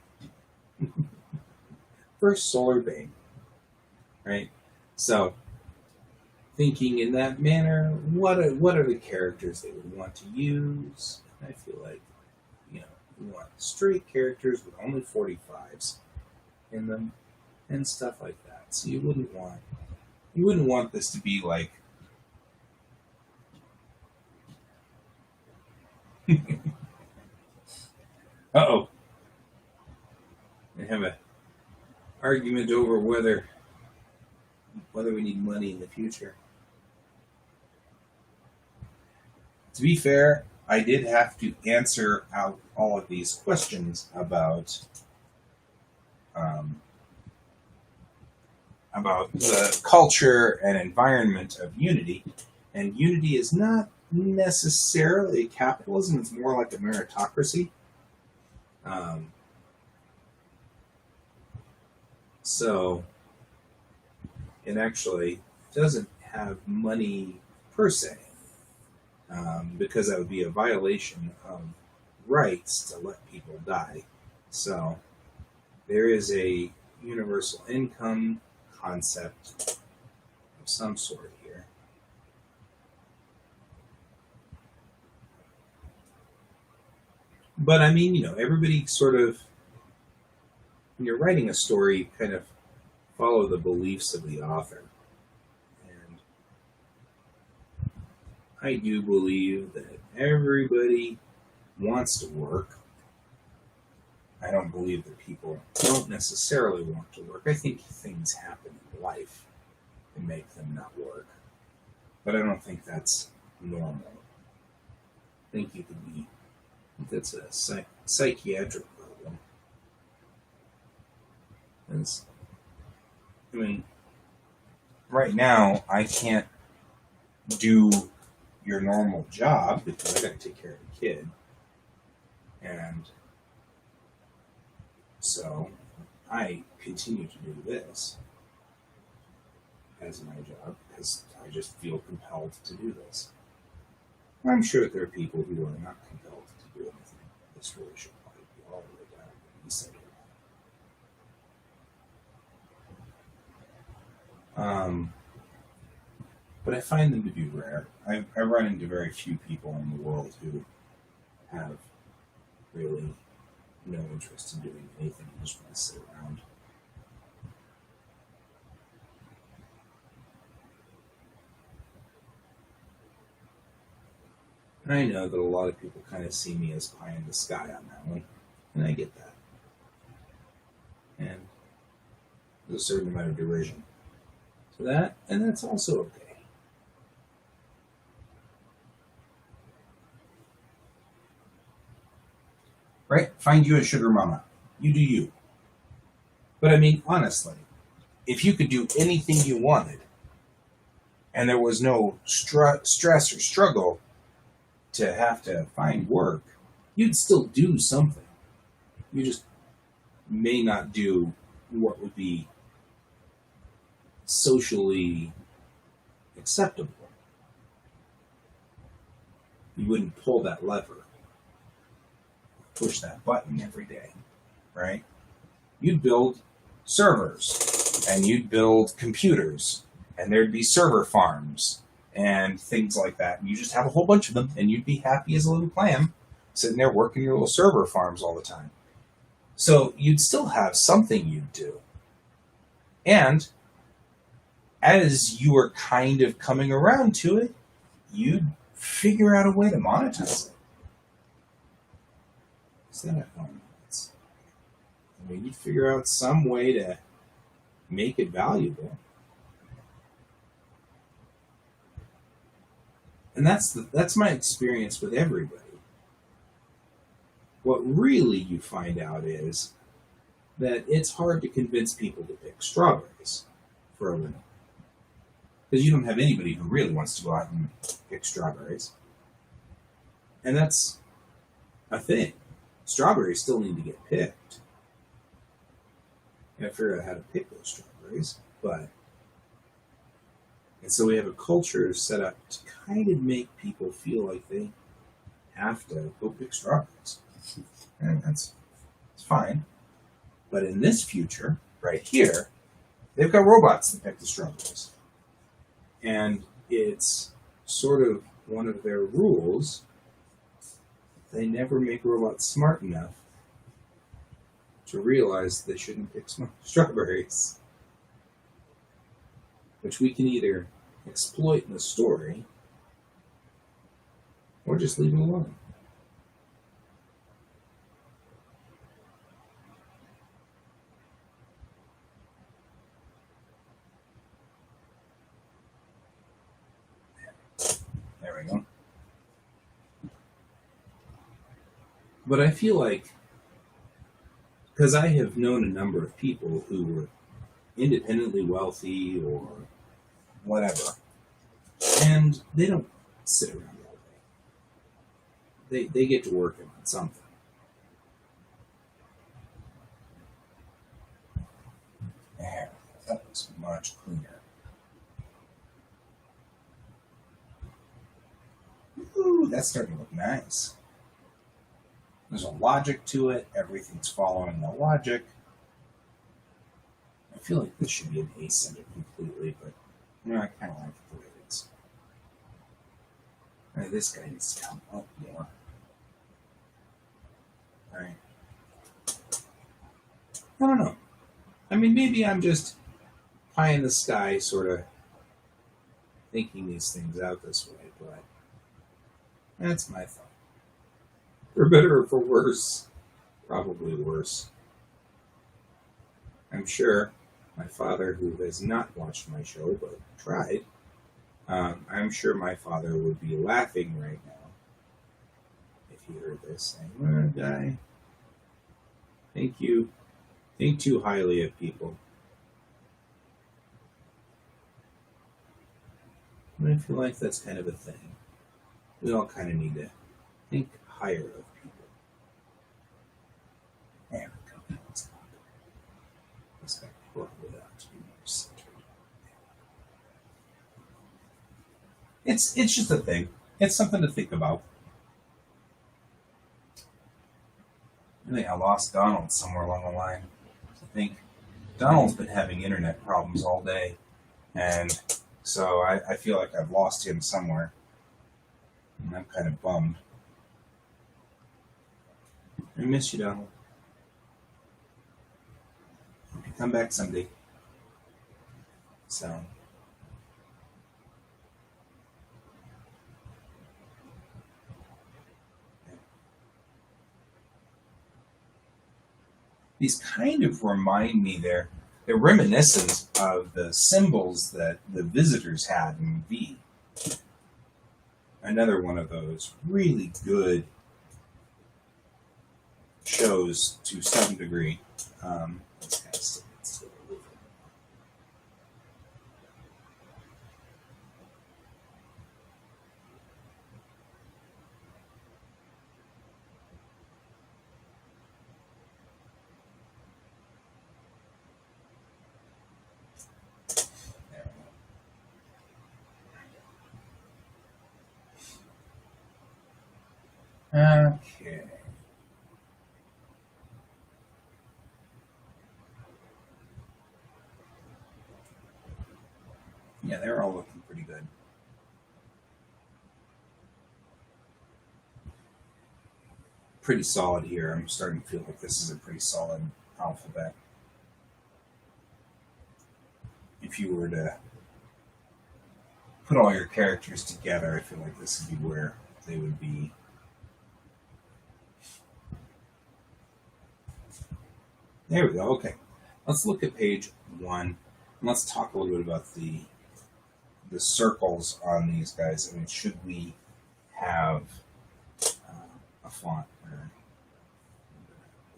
First solar bank, right? So, thinking in that manner, what are the characters they would want to use? I feel like, you want straight characters with only 45s in them and stuff like that. So you wouldn't want this to be like uh-oh. They have a argument over whether we need money in the future. To be fair, I did have to answer out all of these questions about the culture and environment of Unity, and Unity is not necessarily capitalism; it's more like a meritocracy. So it actually doesn't have money per se, because that would be a violation of rights to let people die. So there is a universal income concept of some sort here. But I mean, everybody sort of, when you're writing a story, you kind of follow the beliefs of the author. And I do believe that everybody wants to work. I don't believe that people don't necessarily want to work. I think things happen in life that make them not work. But I don't think that's normal. think you could be. I think that's a psychiatric problem. It's, I mean, Right now, I can't do your normal job because I got to take care of the kid. And so I continue to do this as my job because I just feel compelled to do this. I'm sure that there are people who are not compelled to do anything. This really should probably be all the way down to the center. But I find them to be rare. I run into very few people in the world who have really no interest in doing anything. They just want to sit around. And I know that a lot of people kind of see me as pie in the sky on that one, and I get that. And there's a certain amount of derision to that, and that's also okay. Right? Find you a sugar mama. You do you. But I mean, honestly, if you could do anything you wanted, and there was no stress or struggle to have to find work, you'd still do something. You just may not do what would be socially acceptable. You wouldn't pull that lever, push that button every day, right? You'd build servers and you'd build computers and there'd be server farms and things like that. And you just have a whole bunch of them and you'd be happy as a little clam sitting there working your little server farms all the time. So you'd still have something you'd do. And as you were kind of coming around to it, you'd figure out a way to monetize it. Is that a phone? I mean, you'd figure out some way to make it valuable. And that's my experience with everybody. What really you find out is that it's hard to convince people to pick strawberries for a living. Because you don't have anybody who really wants to go out and pick strawberries. And that's a thing. Strawberries still need to get picked. You have to figure out how to pick those strawberries. And so we have a culture set up to kind of make people feel like they have to go pick strawberries. And it's fine. But in this future, right here, they've got robots that pick the strawberries. And it's sort of one of their rules. They never make robots smart enough to realize they shouldn't pick strawberries. Which we can either exploit in the story or just leave it alone. There we go. But I feel like, because I have known a number of people who were independently wealthy or whatever, and they don't sit around all day. They get to work on something. There, that looks much cleaner. Ooh, that's starting to look nice. There's a logic to it. Everything's following the logic. I feel like this should be an ascendant completely, but I kind of like it the way it is. Right, this guy needs to come up more. Right. I don't know. I mean, maybe I'm just pie in the sky sort of thinking these things out this way, but that's my thought. For better or for worse, probably worse. I'm sure my father, who has not watched my show but tried, I'm sure my father would be laughing right now if you heard this saying, well, guy, thank you. Think too highly of people. And I feel like that's kind of a thing. We all kind of need to think higher of people. There we go. Now it's not. Let's back probably out to be more centered. It's just a thing. It's something to think about. I think I lost Donald somewhere along the line. I think Donald's been having internet problems all day, and so I feel like I've lost him somewhere, and I'm kind of bummed. I miss you, Donald. Come back someday. So. These kind of remind me, they're reminiscent of the symbols that the visitors had in V. Another one of those really good shows to some degree. Let's kind of stick it still a little. There we go. Okay. Yeah, they're all looking pretty good. Pretty solid here. I'm starting to feel like this is a pretty solid alphabet. If you were to put all your characters together, I feel like this would be where they would be. There we go. Okay. Let's look at page 1 and let's talk a little bit about the circles on these guys. I mean, should we have a font or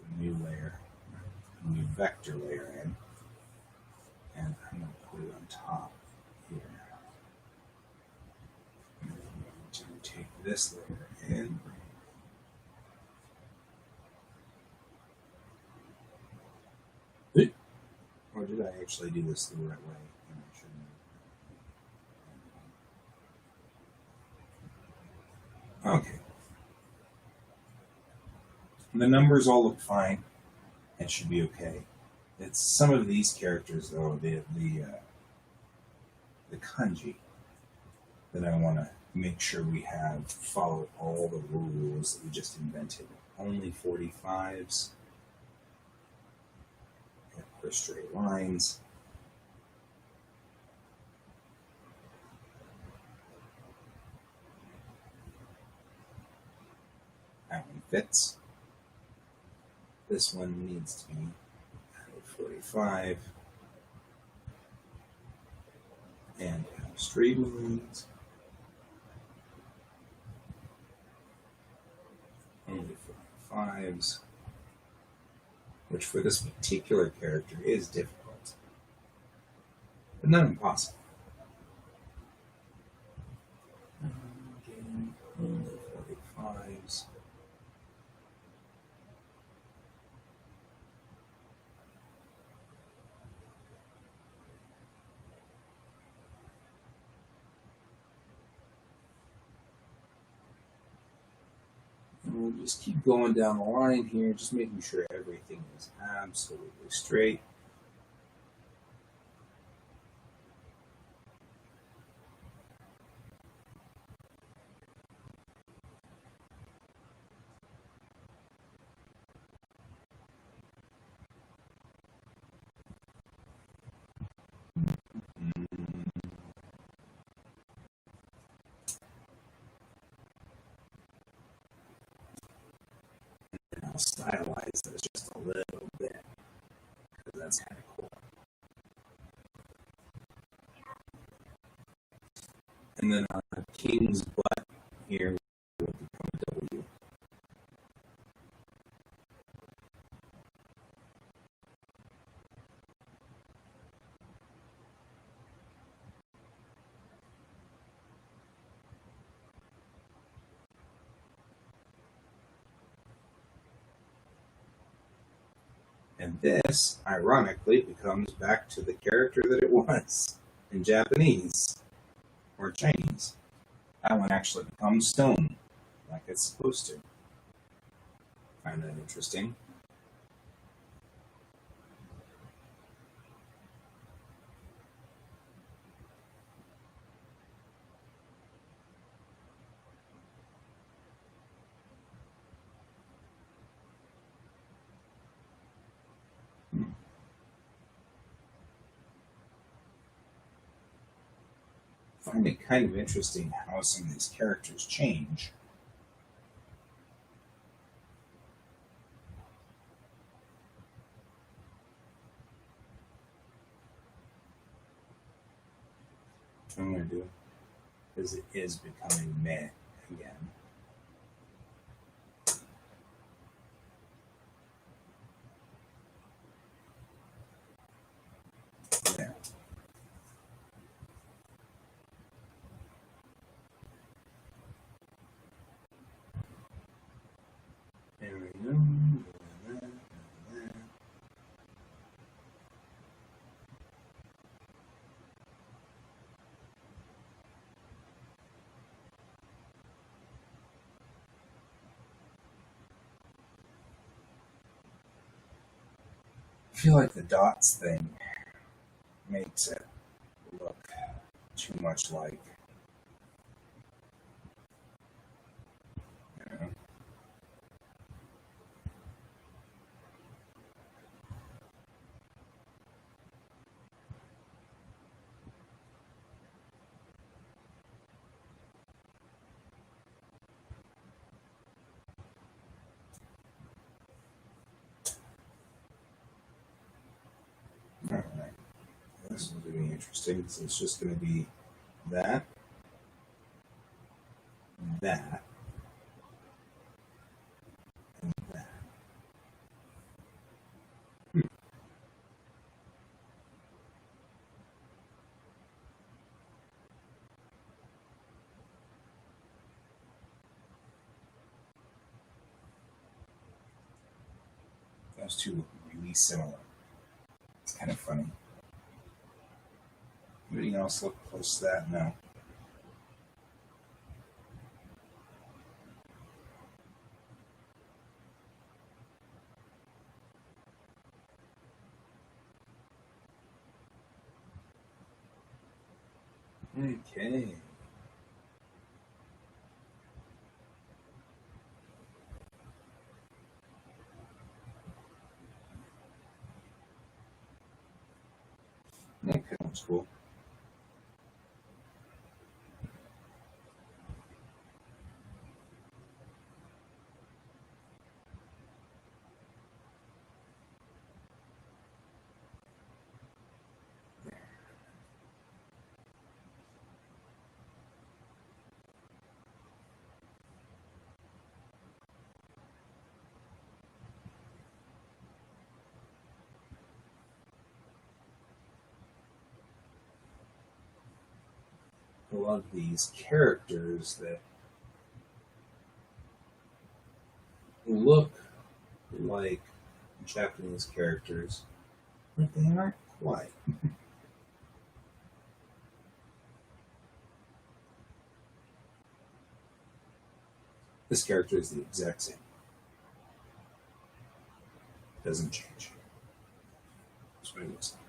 a new layer, a new vector layer in? And I'm going to put it on top here. I'm going to take this layer in. Or did I actually do this the right way? Okay. The numbers all look fine. It should be okay. It's some of these characters, though, the kanji, that I want to make sure we have followed all the rules that we just invented. Only 45s. For straight lines. That one fits. This one needs to be 45 and have straight lines. Only 45s. Which for this particular character is difficult, but not impossible. Again, only 45s. And we'll just keep going down the line here, just making sure everything is absolutely straight. And I'll stylize this just a little bit, because that's kind of cool. And then on the king's butt here will become a W. And this, ironically, becomes back to the character that it was in Japanese or Chinese. That one actually becomes stone, like it's supposed to. Find that interesting. I find it kind of interesting how some of these characters change. What I'm going to do is it is becoming meh again. There. There we go. I feel like the dots thing makes it look too much like, you know. All right. This is going to be interesting because it's just going to be that, that, and that. Those two look really similar. It's kind of funny. Anything else look close to that? No. Okay. Okay, that's cool. A lot of these characters that look like Japanese characters, but they aren't quite. This character is the exact same. Doesn't change. That's what it looks like.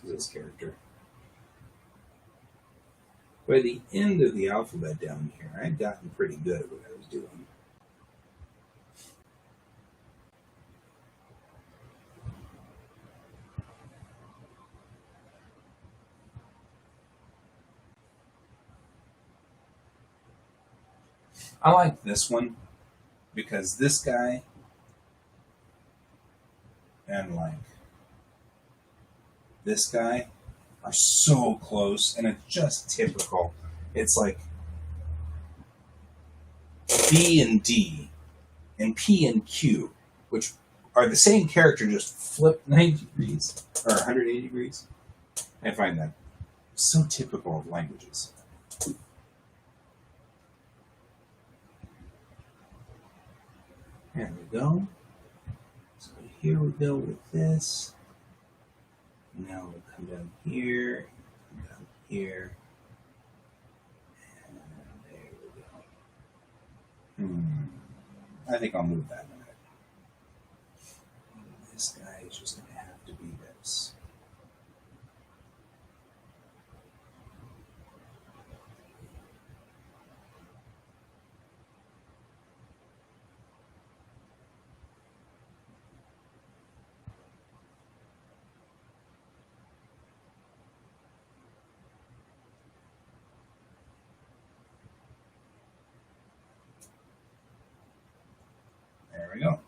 This character. By the end of the alphabet down here, I'd gotten pretty good at what I was doing. I like this one because this guy and like this guy are so close, and it's just typical. It's like B and D and P and Q, which are the same character just flipped 90 degrees or 180 degrees. I find that so typical of languages. There we go. So here we go with this. Now we'll come down here, come down here, and there we go. I think I'll move that in a minute. This guy is just going to have to be this. There we go.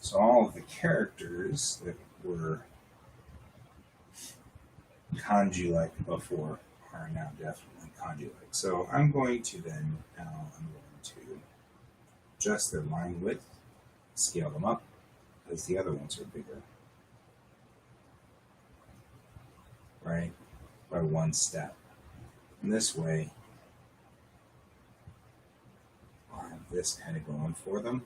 So all of the characters that were kanji-like before are now definitely kanji-like. So I'm going to adjust their line width, scale them up, because the other ones are bigger. Right? By one step. And this way, I'll have this kind of going for them.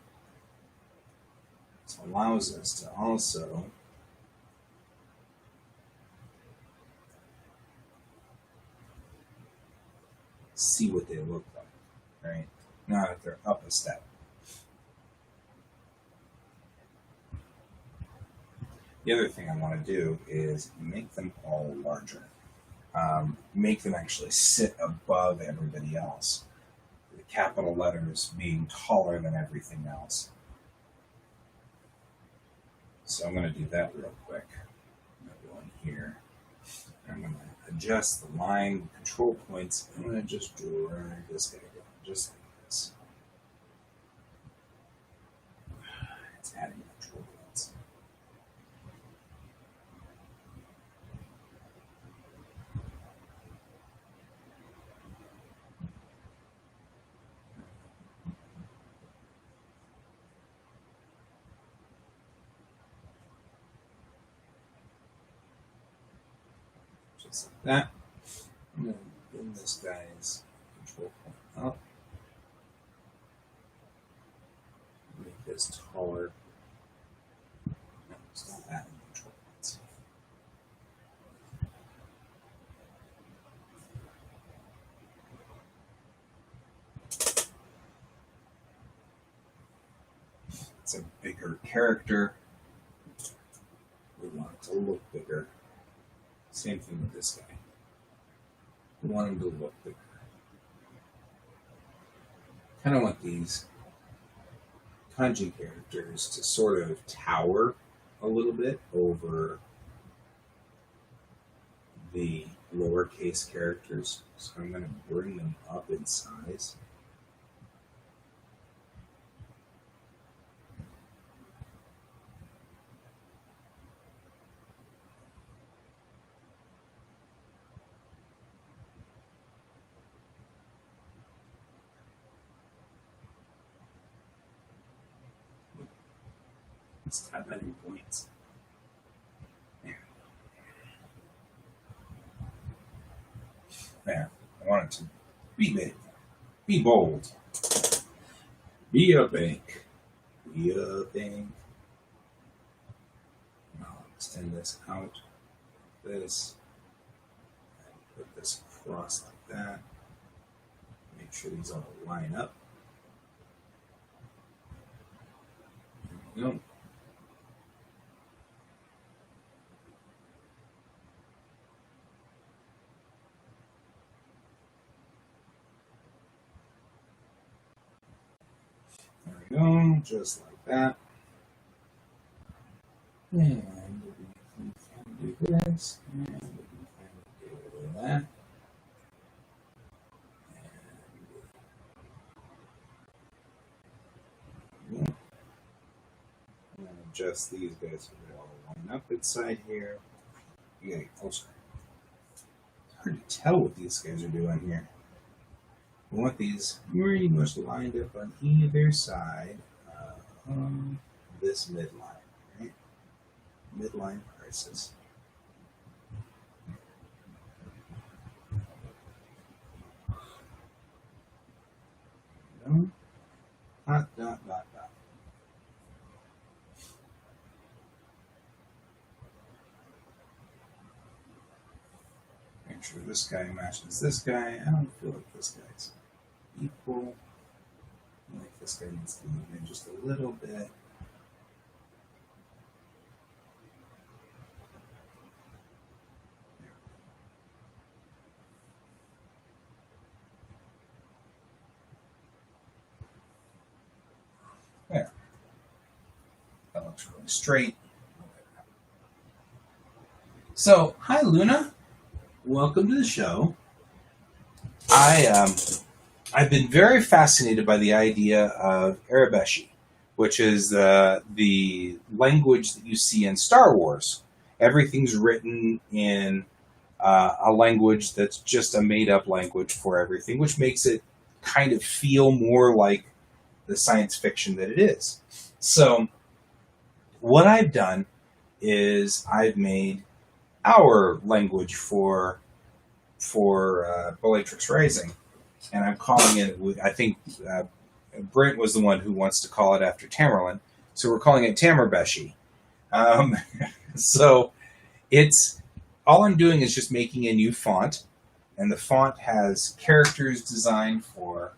This allows us to also see what they look like, right? Now that they're up a step. The other thing I want to do is make them all larger. Make them actually sit above everybody else. The capital letters being taller than everything else. So I'm going to do that real quick. I'm going to go in here. I'm going to adjust the line control points. I'm going to just drag this guy down, just like this. It's adding control points. Just like that. I'm going to bring this guy's control point up. Make this taller. No, it's not adding control points. It's a bigger character. We want it to look bigger. Same thing with this guy. We want him to look bigger. Kind of want these kanji characters to sort of tower a little bit over the lowercase characters. So I'm going to bring them up in size. Let's tap that in points. There. I want it to be big. Be bold. Be a bank. Be a bank. I'll extend this out. This. And put this across like that. Make sure these all line up. There we go. Go, just like that. And we can do this, and we can do that. And adjust these guys so they all line up inside here. You gotta get closer. It's hard to tell what these guys are doing here. We want these pretty much lined up on either side of this midline, right? Midline crisis. No. Dot. Make sure this guy matches this guy. I don't feel like this guy's equal. I feel like this guy needs to move in just a little bit. There. That looks really straight. So, hi Luna. Welcome to the show. I've been very fascinated by the idea of Arabeshi, which is the language that you see in Star Wars. Everything's written in a language that's just a made-up language for everything, which makes it kind of feel more like the science fiction that it is. So, what I've done is I've made our language for Bellatrix Rising, and I'm calling it. I think Brent was the one who wants to call it after Tamerlane, so we're calling it Tamerbeshi. So it's all I'm doing is just making a new font, and the font has characters designed for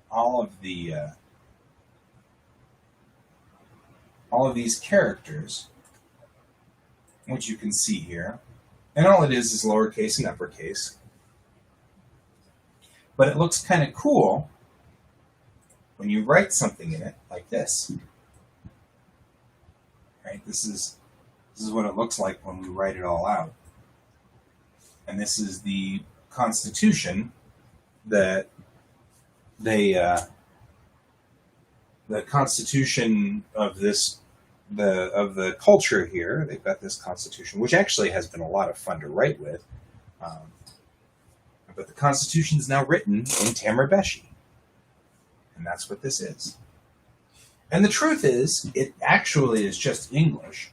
all of these characters, which you can see here. And all it is lowercase and uppercase. But it looks kind of cool when you write something in it like this. Right? This is what it looks like when we write it all out. And this is the Constitution that the Constitution of the culture here. They've got this Constitution, which actually has been a lot of fun to write with. But the Constitution is now written in Tamerbeshi. And that's what this is. And the truth is, it actually is just English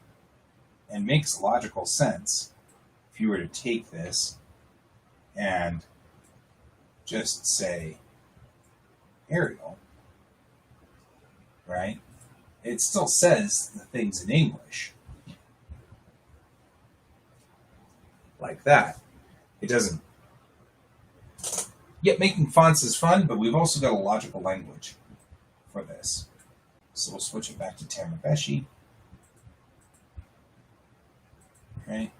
and makes logical sense if you were to take this and just say Arial, right? It still says the things in English. Like that. It doesn't. Yet making fonts is fun, but we've also got a logical language for this. So we'll switch it back to Tamerbeshi. Right?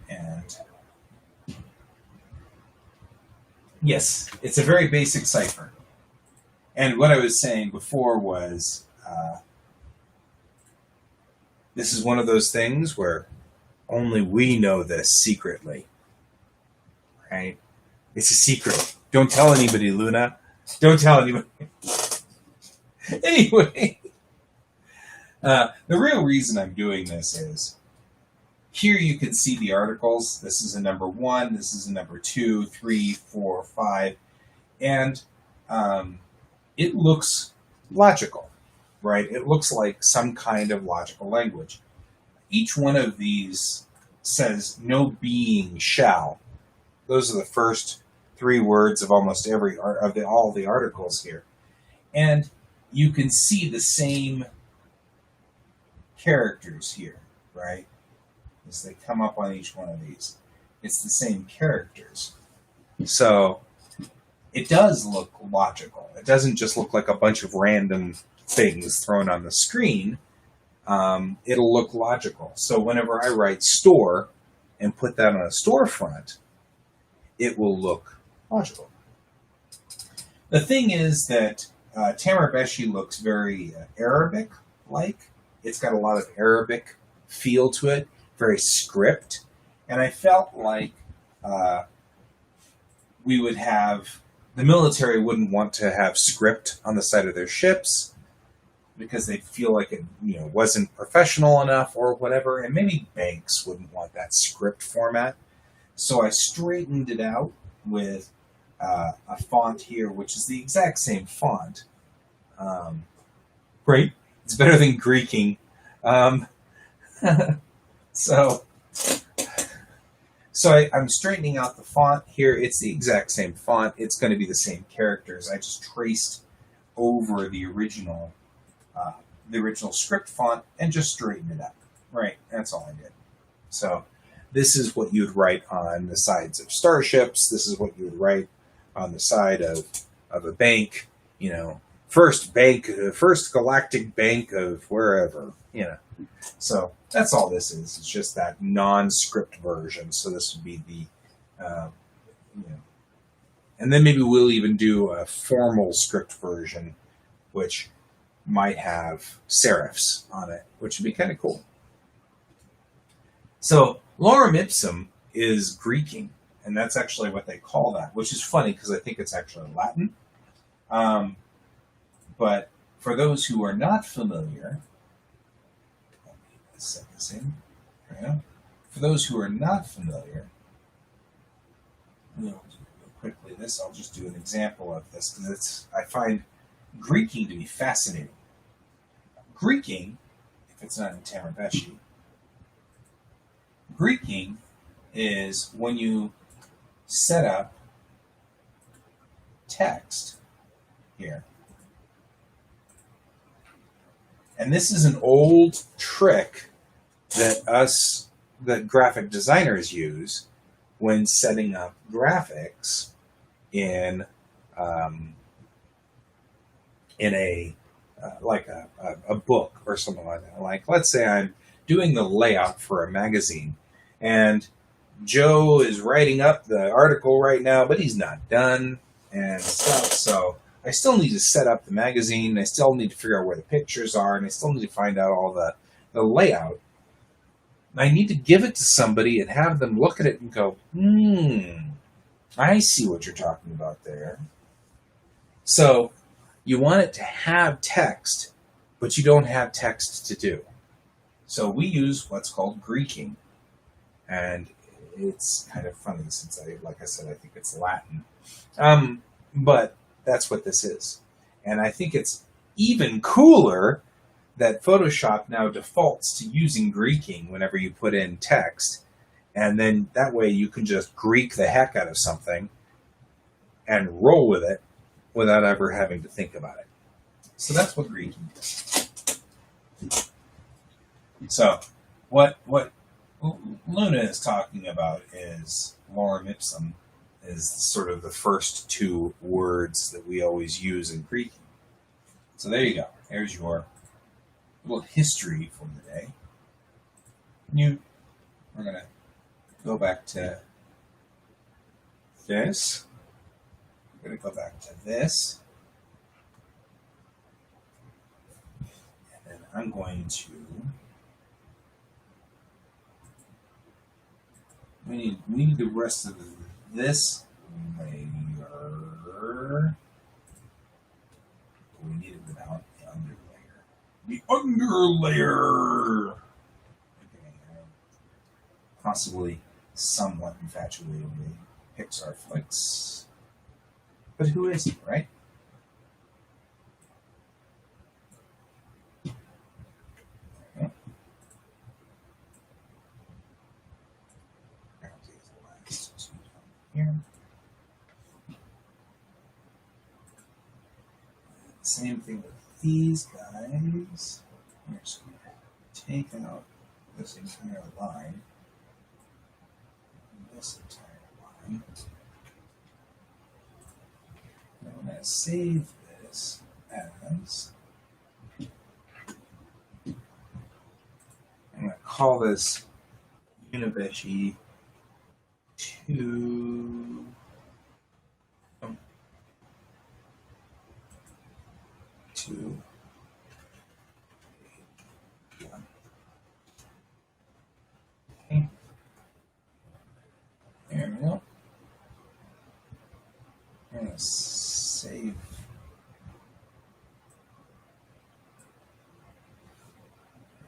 And yes, it's a very basic cipher. And what I was saying before was this is one of those things where only we know this secretly. Right? It's a secret. Don't tell anybody, Luna. Don't tell anybody. Anyway, the real reason I'm doing this is here you can see the articles. This is a number 1. This is a number 2, 3, 4, 5. And it looks logical, right? It looks like some kind of logical language. Each one of these says, no being shall. Those are the first 3 words of almost all the articles here. And you can see the same characters here, right? As they come up on each one of these. It's the same characters. So it does look logical. It doesn't just look like a bunch of random things thrown on the screen. It'll look logical. So whenever I write store and put that on a storefront, it will look logical. The thing is that Tamerbeshi looks very Arabic-like. It's got a lot of Arabic feel to it, very script. And I felt like we would have, the military wouldn't want to have script on the side of their ships because they feel like it wasn't professional enough or whatever. And maybe banks wouldn't want that script format. So I straightened it out with a font here, which is the exact same font Right? It's better than Greeking. Um, so I'm straightening out the font here. It's the exact same font. It's going to be the same characters. I just traced over the original script font and just straightened it up. Right? That's all I did. So this is what you'd write on the sides of starships. This is what you would write on the side of a bank. You know, first galactic bank of wherever. You know. So that's all this is. It's just that non-script version. So this would be the, and then maybe we'll even do a formal script version, which might have serifs on it, which would be kind of cool. So lorem ipsum is Greeking, and that's actually what they call that, which is funny because I think it's actually Latin. But for those who are not familiar, set this in. Yeah. For those who are not familiar, quickly this, I'll just do an example of this because I find Greeking to be fascinating. Greeking, if it's not in Tamabeshi, Greeking is when you set up text here. And this is an old trick that graphic designers use when setting up graphics in a book or something like that. Like, let's say I'm doing the layout for a magazine, and Joe is writing up the article right now, but he's not done and stuff. So I still need to set up the magazine. I still need to figure out where the pictures are, and I still need to find out all the layout. I need to give it to somebody and have them look at it and go, I see what you're talking about there. So you want it to have text, but you don't have text to do. So we use what's called Greeking. And it's kind of funny since like I said, I think it's Latin. But that's what this is. And I think it's even cooler that Photoshop now defaults to using Greeking whenever you put in text. And then that way you can just Greek the heck out of something and roll with it without ever having to think about it. So that's what Greeking is. So what Luna is talking about is lorem ipsum, is sort of the first two words that we always use in Greeking. So there you go. There's your little history for the day. We're going to go back to this. We're going to go back to this. And then I'm going to... We need the rest of this layer. We need it without the underlayer. The underlayer! Okay, I'm possibly somewhat infatuated with Pixar flicks. But who isn't, right? Here. Same thing with these guys. We're just going to take out this entire line. This entire line. I'm going to save this as... I'm going to call this Unibeshi 2. Two. One. Okay. There we go. I'm going to save.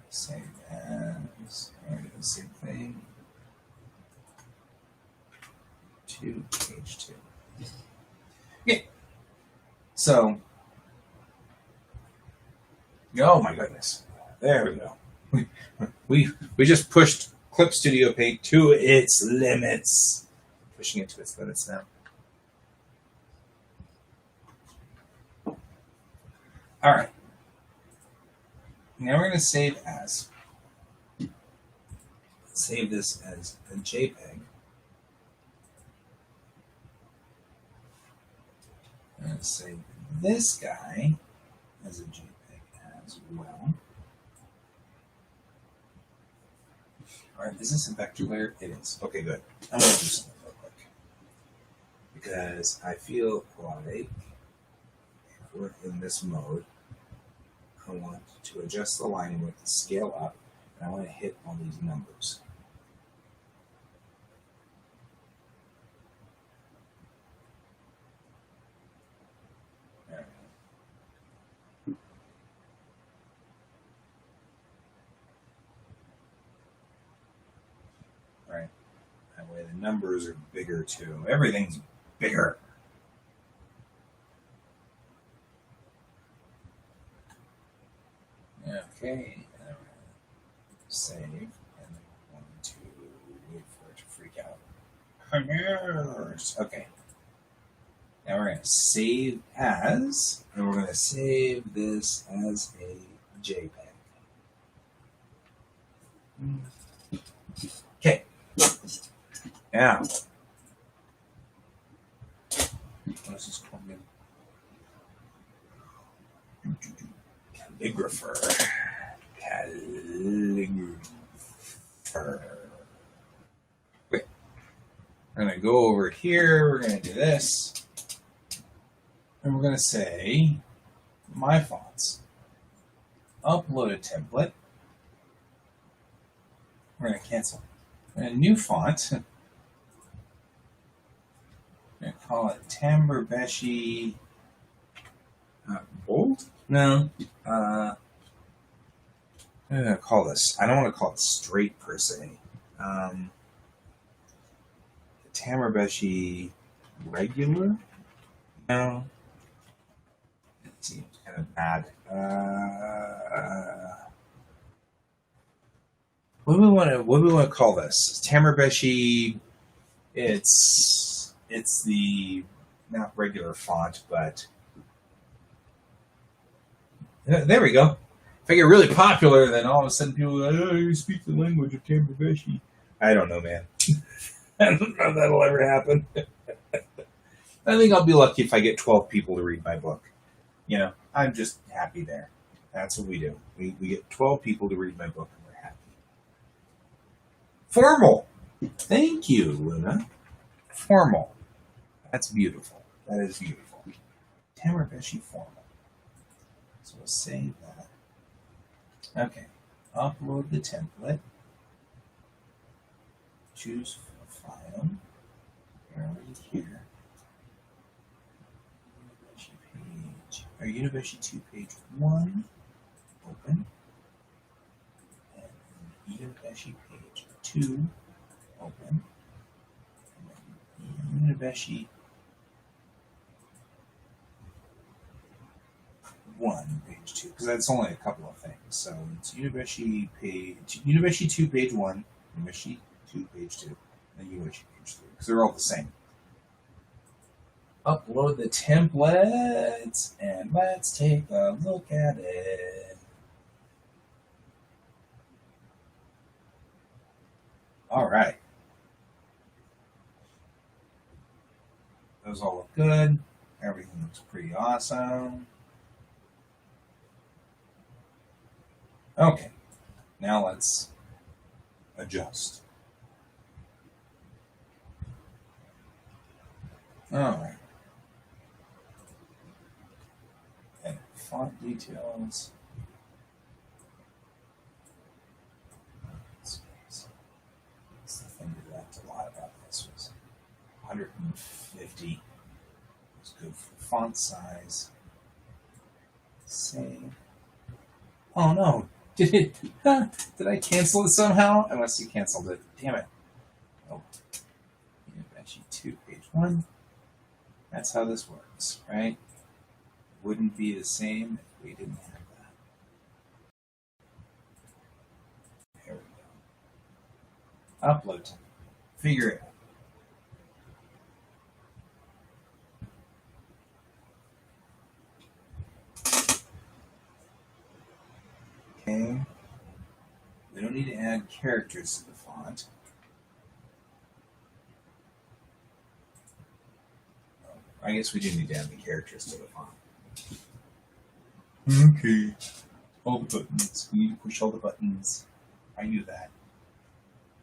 Save as. I'm going to do the same thing. 2H2. Okay. So Oh my goodness. There we go. We just pushed Clip Studio Paint to its limits. Pushing it to its limits now. All right. Now we're going to save as. Save this as a JPEG. I'm going to save this guy as a JPEG as well. All right, is this a vector layer? It is. Okay, good. I'm going to do something real quick. Because I feel like if we're in this mode, I want to adjust the line width, scale up, and I want to hit all these numbers. Right. That way the numbers are bigger too. Everything's bigger. Okay. Save. And then we're going to wait for it to freak out. Okay. Now we're going to save as, and we're going to save this as a JPEG. Okay. Now, what is this called again? Calligrapher. Wait. We're going to go over here. We're going to do this. And we're going to say, my fonts. Upload a template. We're going to cancel. A new font. I'm going to call it Tamberbeshi. Bold? No. What am I going to call this? I don't want to call it straight per se. Tamberbeshi regular? No. It seems kind of bad. What do we want to call this? Tamberbeshi. It's the not regular font, but there we go. If I get really popular, then all of a sudden people are like, oh, you speak the language of Tamberbeshi. I don't know, man. I don't know if that'll ever happen. I think I'll be lucky if I get 12 people to read my book. You know, I'm just happy there. That's what we do. We get 12 people to read my book, and we're happy. Formal. Thank you, Luna. Formal. That's beautiful. That is beautiful. Tamberbeshi formal. So we'll save that. Okay. Upload the template. Choose file. Right here. Unibeshi page. Or Unibeshi 2 page 1. Open. And Unibeshi page 2. Open. And then Unibeshi 1 page 2. Because that's only a couple of things. So it's Unibeshi 2 page 1. Unibeshi 2 page 2. And Unibeshi page 3. Because they're all the same. Upload the templates, and let's take a look at it. All right. Those all look good. Everything looks pretty awesome. Okay. Now let's adjust. All right. And font details. That's the thing we liked a lot about this was 150 was good for font size. Save. Oh no! Did I cancel it somehow? I must have canceled it. Damn it! Oh, Unibeshi 2 page 1. That's how this works, right? Wouldn't be the same if we didn't have that. Upload time. Figure it out. Okay. We don't need to add characters to the font. I guess we do need to add the characters to the font. Okay. All the buttons. We need to push all the buttons. I knew that.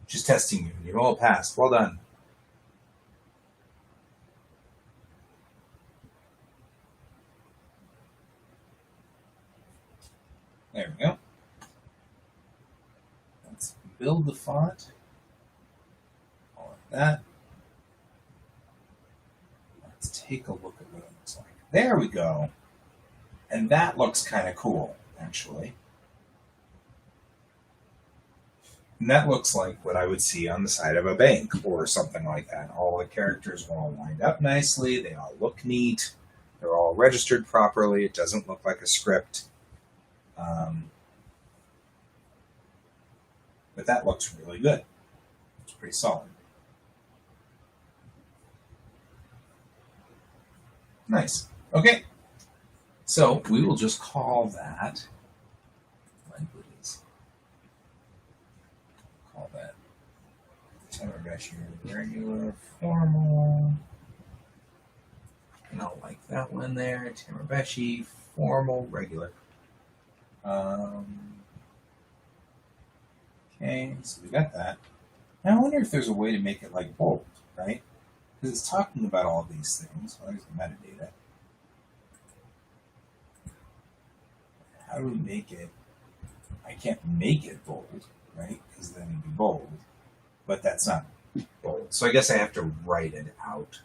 Just testing you. You all passed. Well done. There we go. Let's build the font. All like that. Let's take a look at what it looks like. There we go. And that looks kind of cool, actually. And that looks like what I would see on the side of a bank or something like that. All the characters are all lined up nicely. They all look neat. They're all registered properly. It doesn't look like a script. But that looks really good. It's pretty solid. Nice. Okay. So we will just call that languages. Call that Tamagotchi regular formal. And I'll like that one there. Tamagotchi formal regular. Okay, so we got that. Now I wonder if there's a way to make it like bold, right? Because it's talking about all of these things. Well, there's the metadata. How do we make it? I can't make it bold, right? Because then it'd be bold. But that's not bold. So I guess I have to write it out.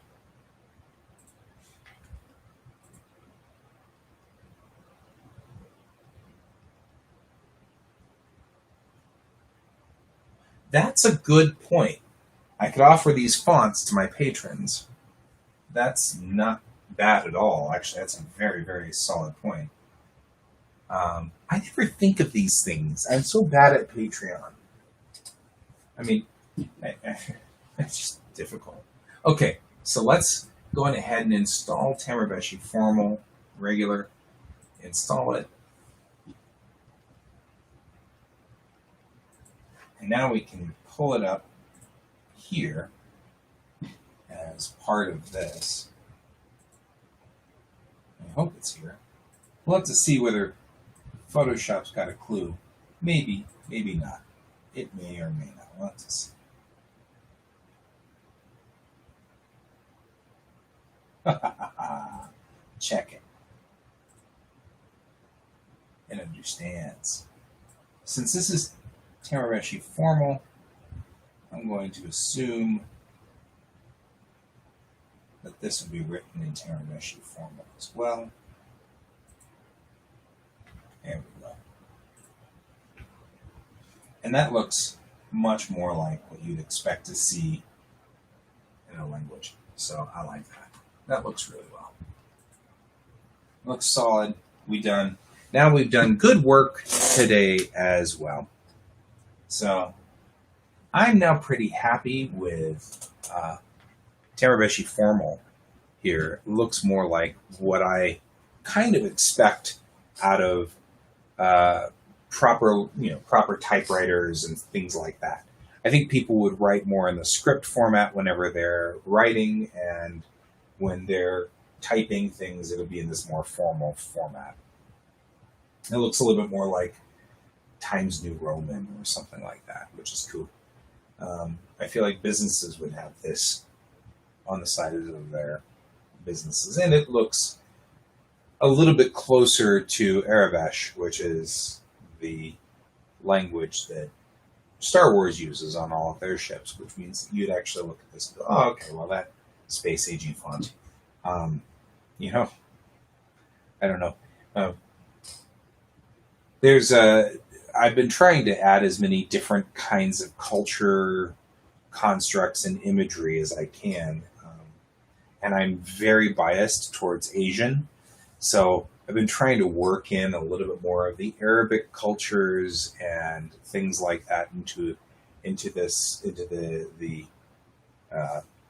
That's a good point. I could offer these fonts to my patrons. That's not bad at all. Actually, that's a very, very solid point. I never think of these things. I'm so bad at Patreon. I mean, it's just difficult. Okay, so let's go on ahead and install Tamagotchi Formal Regular. Install it. And now we can pull it up here as part of this. I hope it's here. We'll have to see whether Photoshop's got a clue. Maybe, maybe not. It may or may not. We'll have to see. Check it. It understands. Since this is Tamagotchi Formal, I'm going to assume that this will be written in Tamagotchi Formal as well. There we go. And that looks much more like what you'd expect to see in a language. So I like that. That looks really well. Looks solid. We done. Now we've done good work today as well. So I'm now pretty happy with Tamagotchi Formal here. It looks more like what I kind of expect out of proper typewriters and things like that. I think people would write more in the script format whenever they're writing, and when they're typing things, it'll be in this more formal format. It looks a little bit more like Times New Roman or something like that, which is cool. I feel like businesses would have this on the side of their businesses, and it looks a little bit closer to Aurebesh, which is the language that Star Wars uses on all of their ships, which means that you'd actually look at this and go, oh, okay, well, that Space AG font. I don't know. I've been trying to add as many different kinds of culture constructs and imagery as I can. And I'm very biased towards Asian. So I've been trying to work in a little bit more of the Arabic cultures and things like that into into the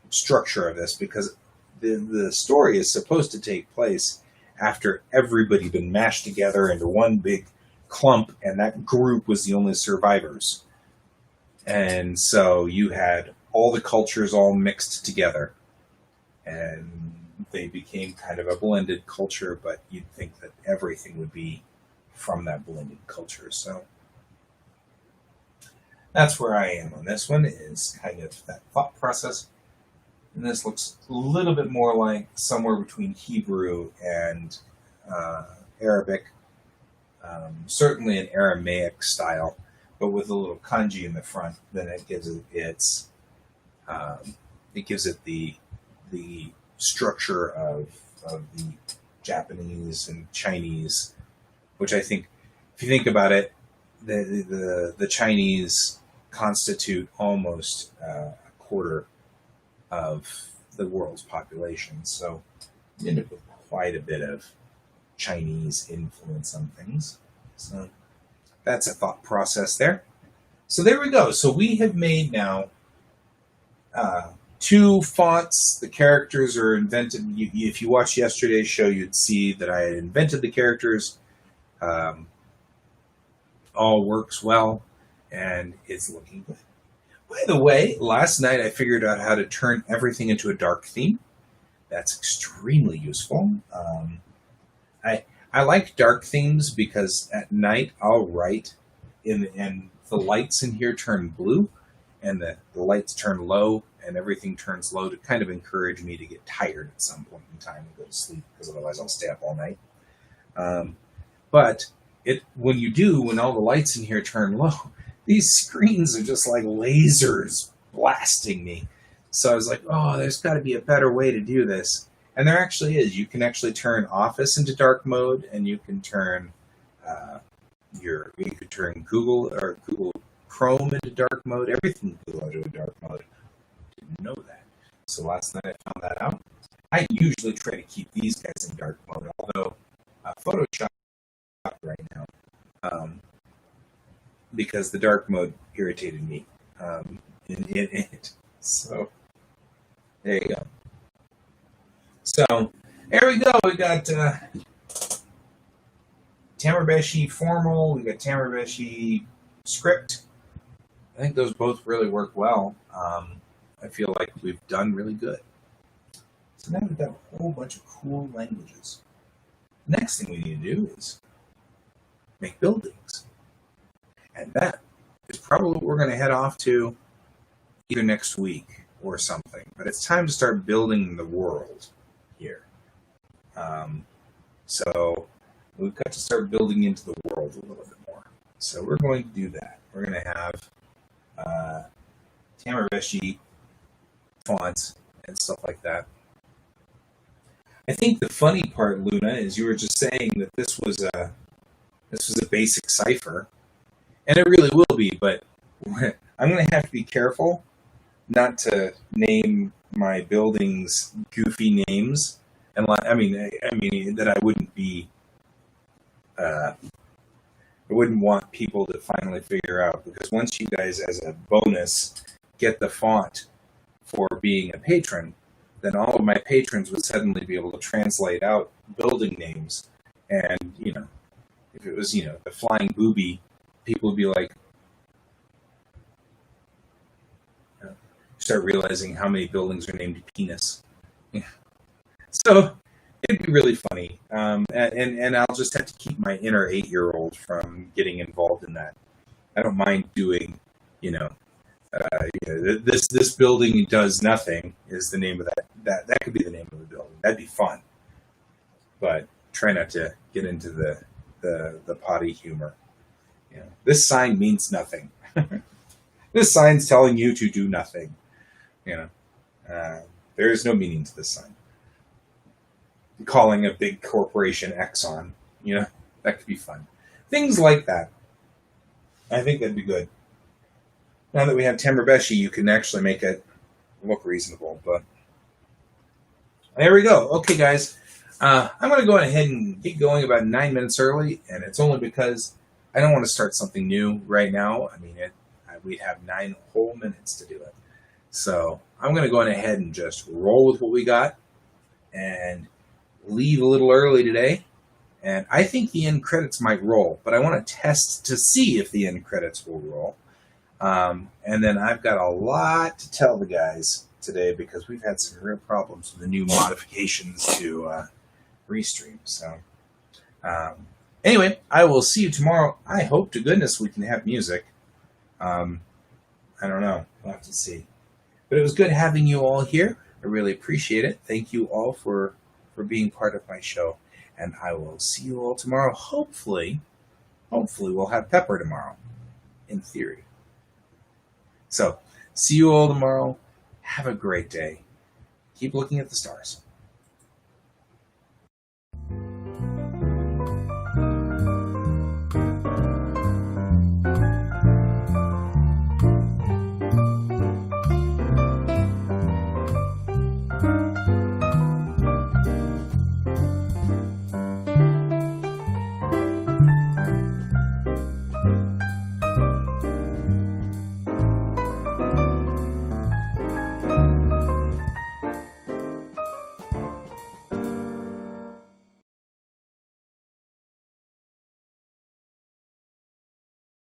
structure of this, because the story is supposed to take place after everybody been mashed together into one big clump, and that group was the only survivors. And so you had all the cultures all mixed together, and they became kind of a blended culture, but you'd think that everything would be from that blended culture. So that's where I am on this one, is kind of that thought process. And this looks a little bit more like somewhere between Hebrew and Arabic, certainly an Aramaic style, but with a little kanji in the front. Then it gives it the structure of the Japanese and Chinese, which I think, if you think about it, the Chinese constitute almost a quarter of the world's population. So you end up with quite a bit of Chinese influence on things. So that's a thought process there. So there we go. So we have made now 2 fonts. The characters are invented. If you watched yesterday's show, you'd see that I had invented the characters. All works well, and it's looking good. By the way, last night I figured out how to turn everything into a dark theme. That's extremely useful. I like dark themes because at night I'll write and the lights in here turn blue, and the lights turn low, and everything turns low to kind of encourage me to get tired at some point in time and go to sleep, because otherwise I'll stay up all night. But when all the lights in here turn low, these screens are just like lasers blasting me. So I was like, oh, there's got to be a better way to do this. And there actually is. You can actually turn Office into dark mode, and you can turn Google Chrome into dark mode. Everything can go into dark mode. Didn't know that. So last night I found that out. I usually try to keep these guys in dark mode, although Photoshop right now, because the dark mode irritated me in it. So there you go. So there we go. We got Tamarbeshi Formal. We got Tamarbeshi Script. I think those both really work well. I feel like we've done really good. So now we've got a whole bunch of cool languages. Next thing we need to do is make buildings. And that is probably what we're going to head off to either next week or something. But it's time to start building the world here. So we've got to start building into the world a little bit more. So we're going to do that. We're going to have Tamarbeshi fonts and stuff like that. I think the funny part, Luna, is you were just saying that this was a basic cipher, and it really will be. But I'm going to have to be careful not to name my buildings goofy names, and I mean that I wouldn't be. I wouldn't want people to finally figure out, because once you guys, as a bonus, get the font for being a patron, then all of my patrons would suddenly be able to translate out building names. And, if it was, the Flying Booby, people would be like, start realizing how many buildings are named Penis. Yeah. So it'd be really funny. And I'll just have to keep my inner 8-year-old from getting involved in that. I don't mind doing, this building does nothing is the name of that could be the name of the building. That'd be fun. But try not to get into the potty humor. This sign means nothing. This sign's telling you to do nothing. There is no meaning to this sign. Calling a big corporation Exxon, that could be fun. Things like that. I think that'd be good. Now that we have Tamarbeshi, you can actually make it look reasonable. But there we go. Okay, guys. I'm going to go ahead and get going about 9 minutes early, and it's only because I don't want to start something new right now. I mean, we'd have 9 whole minutes to do it. So I'm going to go on ahead and just roll with what we got and leave a little early today. And I think the end credits might roll, but I want to test to see if the end credits will roll. And then I've got a lot to tell the guys today because we've had some real problems with the new modifications to Restream. So anyway, I will see you tomorrow. I hope to goodness we can have music. I don't know. We'll have to see. But it was good having you all here. I really appreciate it. Thank you all for being part of my show. And I will see you all tomorrow. Hopefully we'll have Pepper tomorrow. In theory. So, see you all tomorrow. Have a great day. Keep looking at the stars.